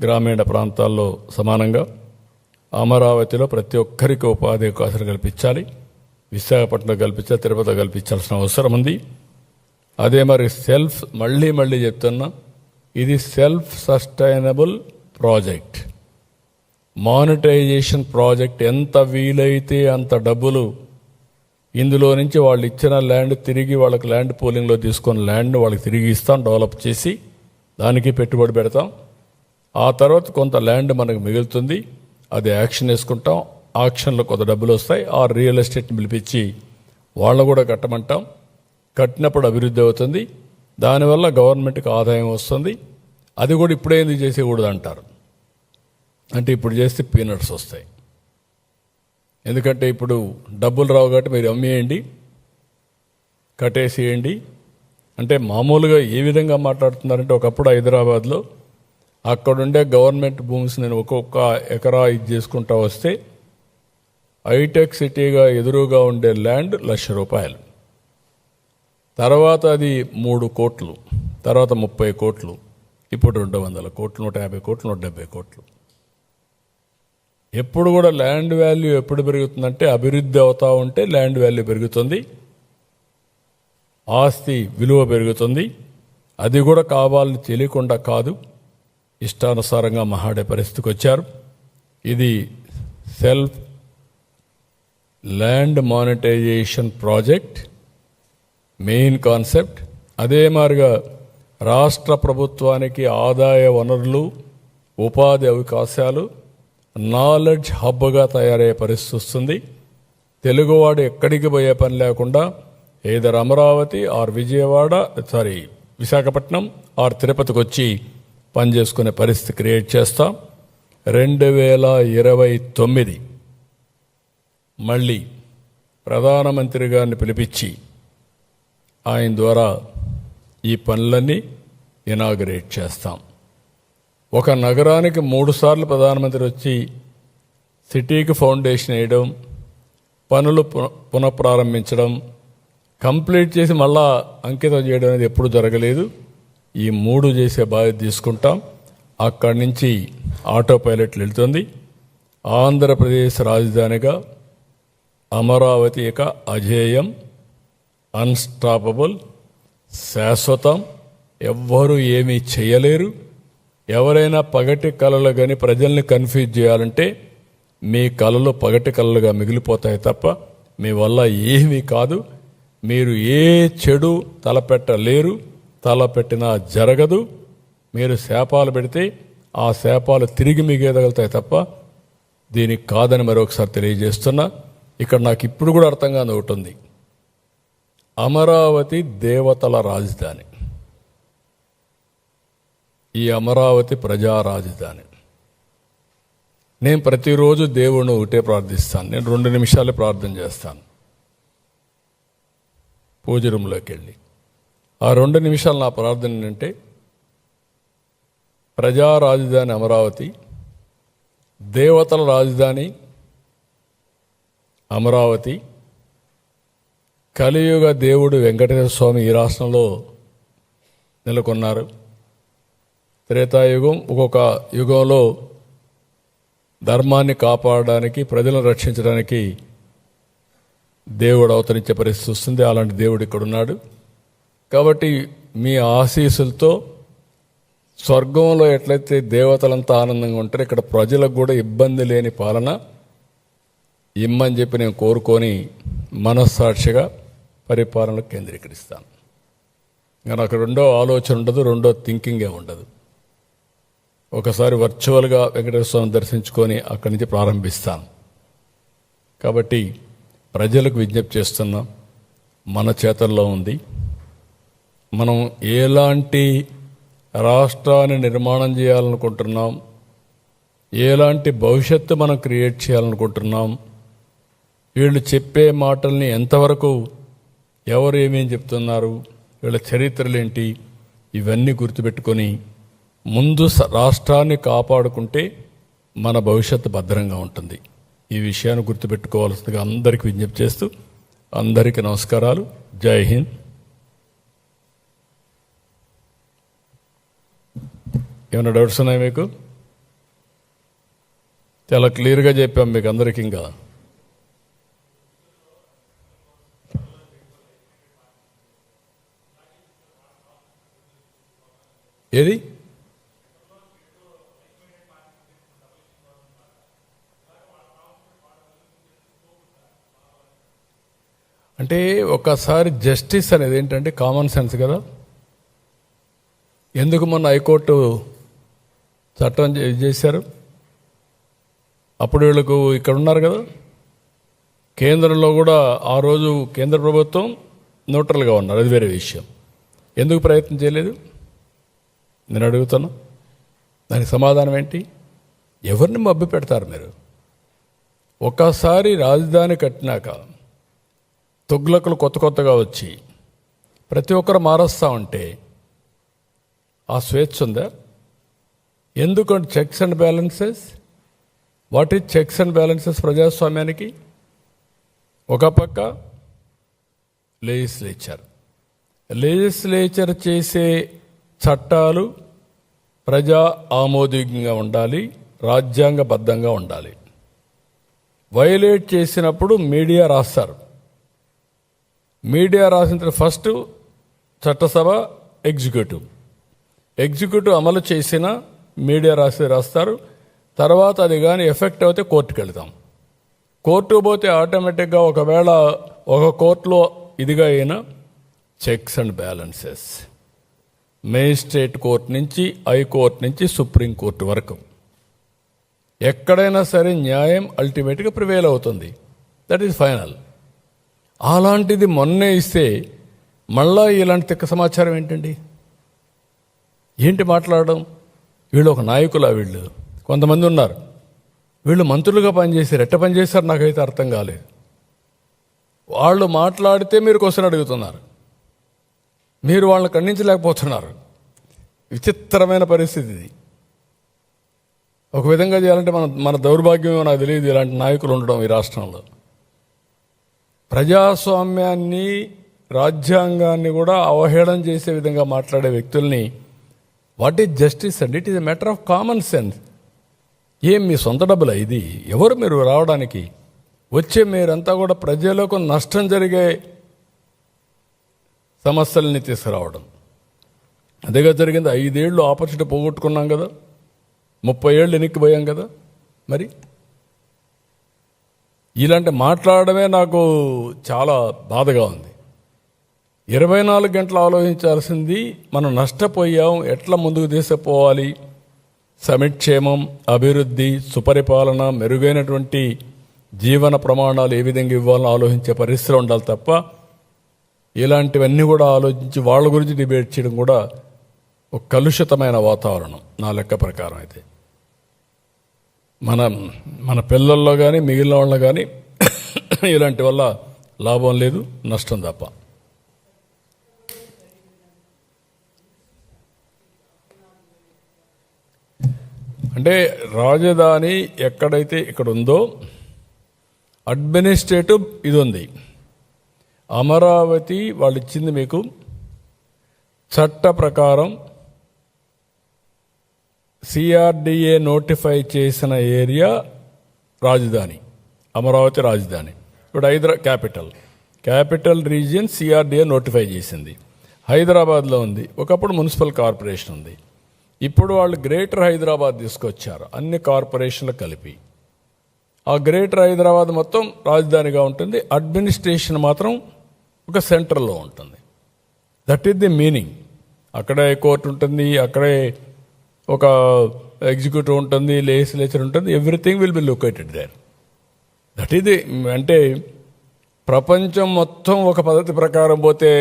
గ్రామీణ ప్రాంతాల్లో సమానంగా. అమరావతిలో ప్రతి ఒక్కరికి ఉపాధి అవకాశాలు కల్పించాలి. విశాఖపట్నంలో కల్పించాలి, తిరుపతిలో కల్పించాల్సిన అవసరం ఉంది. అదే మరి మళ్ళీ చెప్తున్నా, ఇది self sustainable project, monetisation project. ఎంత వీలైతే అంత డబ్బులు ఇందులో నుంచి వాళ్ళు ఇచ్చిన ల్యాండ్ తిరిగి వాళ్ళకి ల్యాండ్ పూలింగ్లో తీసుకున్న ల్యాండ్ను వాళ్ళకి తిరిగి ఇస్తాం, డెవలప్ చేసి దానికి పెట్టుబడి పెడతాం. ఆ తర్వాత కొంత ల్యాండ్ మనకు మిగులుతుంది, అది యాక్షన్ వేసుకుంటాం. ఆక్షన్లో కొంత డబ్బులు వస్తాయి. ఆ రియల్ ఎస్టేట్ని పిలిపించి వాళ్ళను కూడా కట్టమంటాం. కట్టినప్పుడు అభివృద్ధి అవుతుంది. దానివల్ల గవర్నమెంట్కి ఆదాయం వస్తుంది. అది కూడా ఇప్పుడే ఎందుకు చేసేకూడదు అంటారు. అంటే ఇప్పుడు చేస్తే పీనట్స్ వస్తాయి. ఎందుకంటే ఇప్పుడు డబ్బులు రావు కాబట్టి మీరు అమ్మేయండి, కట్టేసేయండి అంటే మామూలుగా ఏ విధంగా మాట్లాడుతున్నారంటే, ఒకప్పుడు హైదరాబాద్లో అక్కడుండే గవర్నమెంట్ భూమిస్ నేను ఒక్కొక్క ఎకరా ఇది చేసుకుంటా వస్తే హైటెక్ సిటీగా ఎదురుగా ఉండే ల్యాండ్ ₹1,00,000. తర్వాత అది 3 కోట్లు, తర్వాత 30 కోట్లు, ఇప్పుడు 200 కోట్లు, 150 కోట్లు, 170 కోట్లు. ఎప్పుడు కూడా ల్యాండ్ వాల్యూ ఎప్పుడు పెరుగుతుందంటే అభివృద్ధి అవుతూ ఉంటే ల్యాండ్ వాల్యూ పెరుగుతుంది, ఆస్తి విలువ పెరుగుతుంది. అది కూడా కావాలని తెలియకుండా కాదు, ఇష్టానుసారంగా మహాడే పరిస్థితికి వచ్చారు. ఇది self land monetisation project main concept. అదే మాదిరిగా రాష్ట్ర ప్రభుత్వానికి ఆదాయ వనరులు, ఉపాధి అవకాశాలు, నాలెడ్జ్ హబ్గా తయారయ్యే పరిస్థితి వస్తుంది. తెలుగువాడు ఎక్కడికి పోయే పని లేకుండా either Amaravati or Visakhapatnam or తిరుపతికి వచ్చి పనిచేసుకునే పరిస్థితి క్రియేట్ చేస్తాం. 2029 మళ్ళీ ప్రధానమంత్రి గారిని పిలిపించి ఆయన ద్వారా ఈ పనులన్నీ ఇనాగరేట్ చేస్తాం. ఒక నగరానికి 3 సార్లు ప్రధానమంత్రి వచ్చి సిటీకి ఫౌండేషన్ వేయడం, పనులు పునఃప్రారంభించడం, కంప్లీట్ చేసి మళ్ళా అంకితం చేయడం అనేది ఎప్పుడు జరగలేదు. ఈ 3 చేసే బాధ్యత తీసుకుంటాం. అక్కడి నుంచి ఆటో పైలట్లు వెళ్తుంది. ఆంధ్రప్రదేశ్ రాజధానిగా అమరావతి ఇక అజేయం, అన్స్టాపబుల్, శాశ్వతం. ఎవ్వరూ ఏమీ చేయలేరు. ఎవరైనా పగటి కళలు కానీ ప్రజల్ని కన్ఫ్యూజ్ చేయాలంటే మీ కళలు పగటి కళలుగా మిగిలిపోతాయి తప్ప మీ వల్ల ఏమీ కాదు. మీరు ఏ చెడు తలపెట్టలేరు, తలపెట్టినా జరగదు. మీరు శాపాలు పెడితే ఆ శాపాలు తిరిగి మీకు ఎదగలుగుతాయి తప్ప దీనికి కాదని మరొకసారి తెలియజేస్తున్నా. ఇక్కడ నాకు ఇప్పుడు కూడా అర్థం కాని ఒకటి ఉంది. అమరావతి దేవతల రాజధాని, ఈ అమరావతి ప్రజా రాజధాని. నేను ప్రతిరోజు దేవుణ్ణి ఒకటే ప్రార్థిస్తాను. నేను 2 నిమిషాలే ప్రార్థన చేస్తాను పూజ రూమ్లోకి వెళ్ళి. ఆ 2 నిమిషాలు నా ప్రార్థన ఏంటంటే, ప్రజా రాజధాని అమరావతి, దేవతల రాజధాని అమరావతి, కలియుగ దేవుడు వెంకటేశ్వర స్వామి ఈ రాష్ట్రంలో నెలకొన్నారు. త్రేతాయుగం ఒక్కొక్క యుగంలో ధర్మాన్ని కాపాడడానికి, ప్రజలను రక్షించడానికి దేవుడు అవతరించే పరిస్థితి వస్తుంది. అలాంటి దేవుడు ఇక్కడ ఉన్నాడు. కాబట్టి మీ ఆశీస్సులతో స్వర్గంలో ఎట్లయితే దేవతలంతా ఆనందంగా ఉంటారో, ఇక్కడ ప్రజలకు కూడా ఇబ్బంది లేని పాలన ఇమ్మని చెప్పి నేను కోరుకొని మనస్సాక్షిగా పరిపాలనకు కేంద్రీకరిస్తాను. ఇంకా నాకు రెండో ఆలోచన ఉండదు, రెండో థింకింగే ఉండదు. ఒకసారి వర్చువల్గా వెంకటేశ్వర స్వామిని దర్శించుకొని అక్కడి నుంచి ప్రారంభిస్తాను. కాబట్టి ప్రజలకు విజ్ఞప్తి చేస్తున్నాం, మన చేతల్లో ఉంది. మనం ఎలాంటి రాష్ట్రాన్ని నిర్మాణం చేయాలనుకుంటున్నాం, ఎలాంటి భవిష్యత్తు మనం క్రియేట్ చేయాలనుకుంటున్నాం, వీళ్ళు చెప్పే మాటల్ని ఎంతవరకు ఎవరు ఏమేం చెప్తున్నారు, వీళ్ళ చరిత్రలేంటి, ఇవన్నీ గుర్తుపెట్టుకొని ముందు రాష్ట్రాన్ని కాపాడుకుంటే మన భవిష్యత్తు భద్రంగా ఉంటుంది. ఈ విషయాన్ని గుర్తుపెట్టుకోవాల్సిందిగా అందరికీ విజ్ఞప్తి చేస్తూ అందరికీ నమస్కారాలు. జై హింద్. ఏమైనా డౌట్స్ ఉన్నాయి మీకు? చాలా క్లియర్గా చెప్పాం మీకు అందరికీ. ఇంకా ఏది అంటే ఒకసారి జస్టిస్ అనేది ఏంటంటే కామన్ సెన్స్ కదా. ఎందుకు మొన్న హైకోర్టు చట్టం చేశారు? అప్పుడు వీళ్ళకు ఇక్కడ ఉన్నారు కదా, కేంద్రంలో కూడా ఆ రోజు కేంద్ర ప్రభుత్వం న్యూట్రల్గా ఉన్నారు, అది వేరే విషయం. ఎందుకు ప్రయత్నం చేయలేదు నేను అడుగుతాను. దానికి సమాధానం ఏంటి? ఎవరిని మభ్య పెడతారు మీరు? ఒక్కసారి రాజధాని కట్టినాక తుగ్లకులు కొత్తగా వచ్చి ప్రతి ఒక్కరు మారుస్తూ ఉంటే ఆ స్వేచ్ఛ ఉందా? ఎందుకంటే checks and balances. What is checks and balances ప్రజాస్వామ్యానికి? ఒక పక్క లెజిస్లేచర్ చేసే చట్టాలు ప్రజా ఆమోదికంగా ఉండాలి, రాజ్యాంగబద్ధంగా ఉండాలి. వైలేట్ చేసినప్పుడు మీడియా రాస్తారు. మీడియా రాసిన ఫస్ట్ చట్టసభ, ఎగ్జిక్యూటివ్ అమలు చేసిన మీడియా రాస్తారు. తర్వాత అది కానీ ఎఫెక్ట్ అయితే కోర్టుకు వెళ్తాం. కోర్టుకు పోతే ఆటోమేటిక్గా ఒకవేళ ఒక కోర్టులో ఇదిగా అయినా checks and balances, magistrate court నుంచి హైకోర్టు నుంచి సుప్రీంకోర్టు వరకు ఎక్కడైనా సరే న్యాయం అల్టిమేట్గా ప్రివేల్ అవుతుంది. That is final. అలాంటిది మొన్నే ఇస్తే మళ్ళా ఇలాంటి తిక్క సమాచారం ఏంటండి? ఏంటి మాట్లాడడం? వీళ్ళు ఒక నాయకులా? వీళ్ళు కొంతమంది ఉన్నారు, వీళ్ళు మంత్రులుగా పనిచేశారు. ఎట్ట పనిచేశారు నాకైతే అర్థం కాలేదు. వాళ్ళు మాట్లాడితే మీరు క్వశ్చన్ అడుగుతున్నారు, మీరు వాళ్ళని ఖండించలేకపోతున్నారు. విచిత్రమైన పరిస్థితి ఇది. ఒక విధంగా చేయాలంటే మన దౌర్భాగ్యమేమో నాకు తెలియదు ఇలాంటి నాయకులు ఉండడం ఈ రాష్ట్రంలో. ప్రజాస్వామ్యాన్ని, రాజ్యాంగాన్ని కూడా అవహేళన చేసే విధంగా మాట్లాడే వ్యక్తుల్ని what is justice and it is a matter of common sense. ఏం మీ సొంత డబ్బులా ఇది? ఎవరు మీరు రావడానికి? వచ్చే మీరంతా కూడా ప్రజలకు నష్టం జరిగే సమస్యల్ని తీసుకురావడం. అదేగా జరిగింది. 5 ఏళ్ళు ఆపర్చునిటీ పోగొట్టుకున్నాం కదా, 30 ఏళ్ళు వెనక్కిపోయాం కదా. మరి ఇలాంటి మాట్లాడడమే నాకు చాలా బాధగా ఉంది. 24 గంటలు ఆలోచించాల్సింది మనం నష్టపోయాం, ఎట్లా ముందుకు తీసుకుపోవాలి, సమిక్షేమం, అభివృద్ధి, సుపరిపాలన, మెరుగైనటువంటి జీవన ప్రమాణాలు ఏ విధంగా ఇవ్వాలని ఆలోచించే పరిస్థితులు ఉండాలి తప్ప ఇలాంటివన్నీ కూడా ఆలోచించి వాళ్ళ గురించి డిబేట్ చేయడం కూడా ఒక కలుషితమైన వాతావరణం నా లెక్క ప్రకారం. అయితే మన పిల్లల్లో కానీ మిగిలిన వాళ్ళ కానీ ఇలాంటి వల్ల లాభం లేదు, నష్టం తప్ప. అంటే రాజధాని ఎక్కడైతే ఇక్కడ ఉందో అడ్మినిస్ట్రేటివ్ ఇది ఉంది. అమరావతి వాళ్ళు ఇచ్చింది మీకు చట్ట ప్రకారం సిఆర్డిఏ నోటిఫై చేసిన ఏరియా రాజధాని, అమరావతి రాజధాని. ఇప్పుడు క్యాపిటల్ రీజియన్ సిఆర్డిఏ నోటిఫై చేసింది. హైదరాబాద్లో ఉంది, ఒకప్పుడు మున్సిపల్ కార్పొరేషన్ ఉంది. ఇప్పుడు వాళ్ళు గ్రేటర్ హైదరాబాద్ తీసుకొచ్చారు, అన్ని కార్పొరేషన్లు కలిపి. ఆ గ్రేటర్ హైదరాబాద్ మొత్తం రాజధానిగా ఉంటుంది, అడ్మినిస్ట్రేషన్ మాత్రం ఒక సెంటర్లో ఉంటుంది. That is the meaning. అక్కడే కోర్టు ఉంటుంది, అక్కడే ఒక ఎగ్జిక్యూటివ్ ఉంటుంది, లెజిస్లేచర్ ఉంటుంది, everything will be located there. That is the, అంటే ప్రపంచం మొత్తం ఒక పద్ధతి ప్రకారం పోతే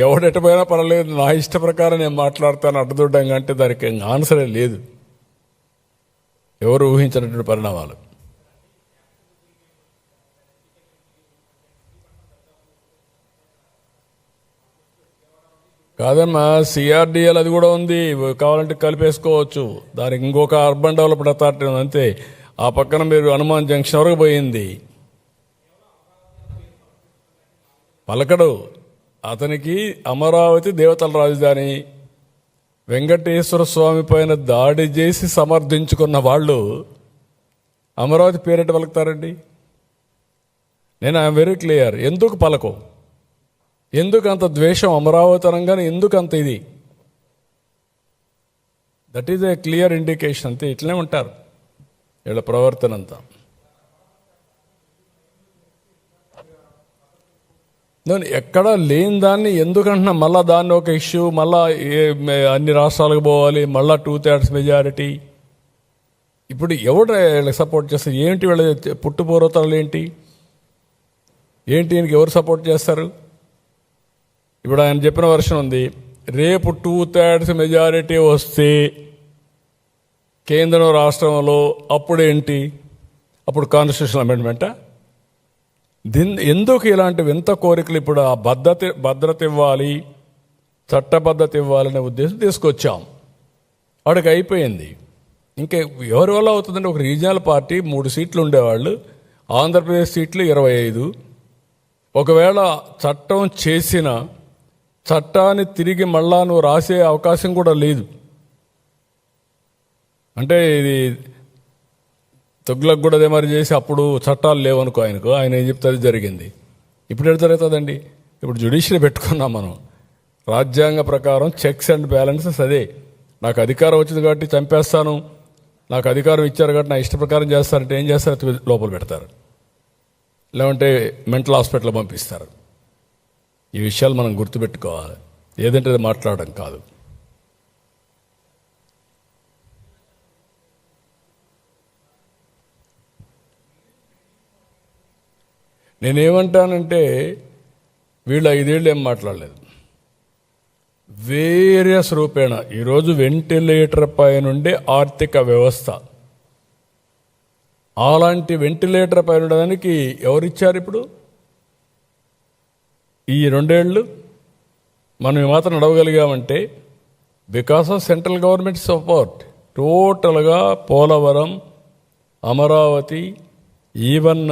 ఎవడెటపోయినా పర్వాలేదు, నా ఇష్ట ప్రకారం నేను మాట్లాడతాను అడ్డదొడ్డంగా అంటే దానికి ఆన్సరే లేదు. ఎవరు ఊహించినటువంటి పరిణామాలు. కాదమ్మా, సిఆర్డిఎల్ అది కూడా ఉంది, కావాలంటే కలిపేసుకోవచ్చు. దానికి ఇంకొక అర్బన్ డెవలప్మెంట్ అథారిటీ ఉంది అంతే. ఆ పక్కన మీరు హనుమాన్ జంక్షన్ వరకు పోయింది. పలకడు అతనికి అమరావతి దేవతల రాజధాని. వెంకటేశ్వర స్వామి పైన దాడి చేసి సమర్థించుకున్న వాళ్ళు అమరావతి పేరెట్ పలుకుతారండి? నేను ఐఎమ్ వెరీ క్లియర్. ఎందుకు పలకం? ఎందుకు అంత ద్వేషం అమరావతి అనగానే? ఎందుకు అంత ఇది? That is a clear indication. అంతే, ఇట్లనే ఉంటారు వీళ్ళ ప్రవర్తన అంతా. నేను ఎక్కడా లేని దాన్ని ఎందుకంటున్నా, మళ్ళా దాన్ని ఒక ఇష్యూ, మళ్ళా అన్ని రాష్ట్రాలకు పోవాలి, మళ్ళా 2/3 మెజారిటీ. ఇప్పుడు ఎవరు వీళ్ళకి సపోర్ట్ చేస్తారు? ఏంటి వీళ్ళ పుట్టుపూర్వతలు ఏంటి? ఈయనకి ఎవరు సపోర్ట్ చేస్తారు? ఇప్పుడు ఆయన చెప్పిన వర్షన్ ఉంది, రేపు 2/3 మెజారిటీ వస్తే కేంద్రం రాష్ట్రంలో అప్పుడేంటి? అప్పుడు కాన్స్టిట్యూషనల్ అమెండ్మెంటా? ఎందుకు ఇలాంటి వింత కోరికలు? ఇప్పుడు ఆ భద్రత ఇవ్వాలి, చట్టబద్ధత ఇవ్వాలనే ఉద్దేశం తీసుకొచ్చాం. వాడికి అయిపోయింది. ఇంకా ఎవరి వల్ల అవుతుందంటే, ఒక రీజనల్ పార్టీ 3 సీట్లు ఉండేవాళ్ళు, ఆంధ్రప్రదేశ్ సీట్లు 25. ఒకవేళ చట్టం చేసిన చట్టాన్ని తిరిగి మళ్ళా నువ్వు రాసే అవకాశం కూడా లేదు. అంటే ఇది తొగ్గులకు కూడా అదే మరి చేసి అప్పుడు చట్టాలు లేవనుకో ఆయన ఏం చెప్తే అది జరిగింది. ఇప్పుడు ఎక్కడ జరుగుతుందండి? ఇప్పుడు జ్యుడిషియరీ పెట్టుకున్నాం మనం. రాజ్యాంగ ప్రకారం చెక్స్ అండ్ బ్యాలెన్సెస్ అదే. నాకు అధికారం వచ్చింది కాబట్టి చంపేస్తాను, నాకు అధికారం ఇచ్చారు కాబట్టి నా ఇష్ట ప్రకారం చేస్తారంటే ఏం చేస్తారు? లోపల పెడతారు, లేదంటే మెంటల్ హాస్పిటల్ పంపిస్తారు. ఈ విషయాలు మనం గుర్తుపెట్టుకోవాలి. ఏదంటే అది మాట్లాడడం కాదు. నేనేమంటానంటే, వీళ్ళు 5 ఏళ్ళు ఏం మాట్లాడలేదు. వేరియస్ రూపేణ ఈరోజు వెంటిలేటర్ పై నుండి ఆర్థిక వ్యవస్థ, అలాంటి వెంటిలేటర్ పై ఉండడానికి ఎవరిచ్చారు? ఇప్పుడు ఈ 2 ఏళ్ళు మనం మాత్రం నడవగలిగామంటే because of central government support. టోటల్గా Polavaram, Amaravati, even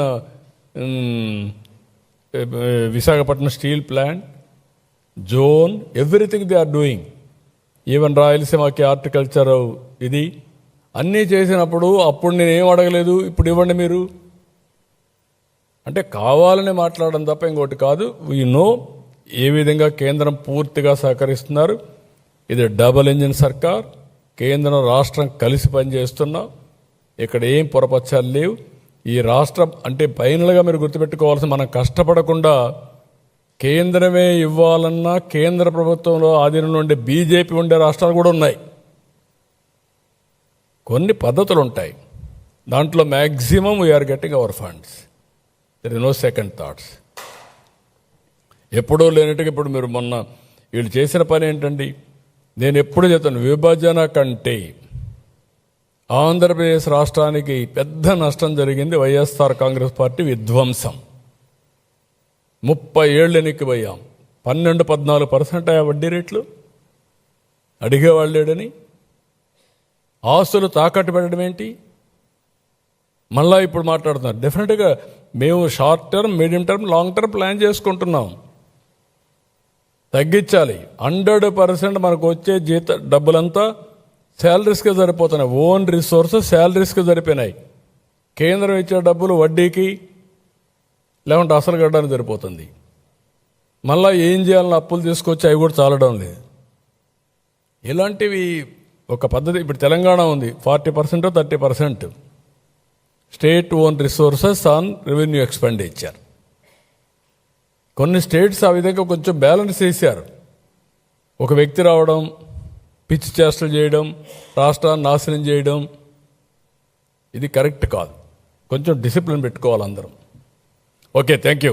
Visakhapatnam steel plant, zone, everything they are doing. Even రాయలసీమకి హార్టికల్చర్ ఇది అన్నీ చేసినప్పుడు అప్పుడు నేనేం అడగలేదు, ఇప్పుడు ఇవ్వండి మీరు అంటే కావాలని మాట్లాడడం తప్ప ఇంకోటి కాదు. వీ నో ఏ విధంగా కేంద్రం పూర్తిగా సహకరిస్తున్నారు. ఇది డబుల్ ఇంజిన్ సర్కార్, కేంద్రం రాష్ట్రం కలిసి పనిచేస్తున్నాం. ఇక్కడ ఏం పొరపచ్చాలు లేవు. ఈ రాష్ట్రం అంటే ఫైనల్గా మీరు గుర్తుపెట్టుకోవాల్సిన, మనం కష్టపడకుండా కేంద్రమే ఇవ్వాలన్నా కేంద్ర ప్రభుత్వంలో ఆధీనంలో ఉండే బీజేపీ ఉండే రాష్ట్రాలు కూడా ఉన్నాయి. కొన్ని పద్ధతులు ఉంటాయి. దాంట్లో maximum we are getting our funds. There is no second thoughts. ఎప్పుడూ లేనట్టుగా ఇప్పుడు మీరు మొన్న వీళ్ళు చేసిన పని ఏంటండి? నేను ఎప్పుడు చెప్తాను, విభజన కంటే ఆంధ్రప్రదేశ్ రాష్ట్రానికి పెద్ద నష్టం జరిగింది వైఎస్ఆర్ కాంగ్రెస్ పార్టీ విధ్వంసం. 30 ఏళ్ళు ఎన్నికపోయాం. 12-14% వడ్డీ రేట్లు అడిగేవాళ్ళు లేడని, ఆస్తులు తాకట్టు పెట్టడం ఏంటి? మళ్ళా ఇప్పుడు మాట్లాడుతున్నారు. డెఫినెట్గా మేము short term, medium term, long term plan చేసుకుంటున్నాం. తగ్గించాలి. 100% మనకు వచ్చే డబ్బులంతా శాలరీస్కి సరిపోతున్నాయి. Own resources శాలరీస్కి సరిపోయినాయి. కేంద్రం ఇచ్చే డబ్బులు వడ్డీకి లేకుంటే అసలు కట్టడానికి సరిపోతుంది. మళ్ళీ ఏం చేయాలని అప్పులు తీసుకొచ్చి అవి కూడా చాలడం లేదు. ఇలాంటివి ఒక పద్ధతి. ఇప్పుడు తెలంగాణ ఉంది, 40% 30% state own resources on revenue expenditure. కొన్ని స్టేట్స్ ఆ విధంగా కొంచెం బ్యాలెన్స్ చేశారు. ఒక వ్యక్తి రావడం, పిచ్చి చేష్టలు చేయడం, రాష్ట్రాన్ని నాశనం చేయడం, ఇది కరెక్ట్ కాదు. కొంచెం డిసిప్లిన్ పెట్టుకోవాలి అందరం. Okay, thank you.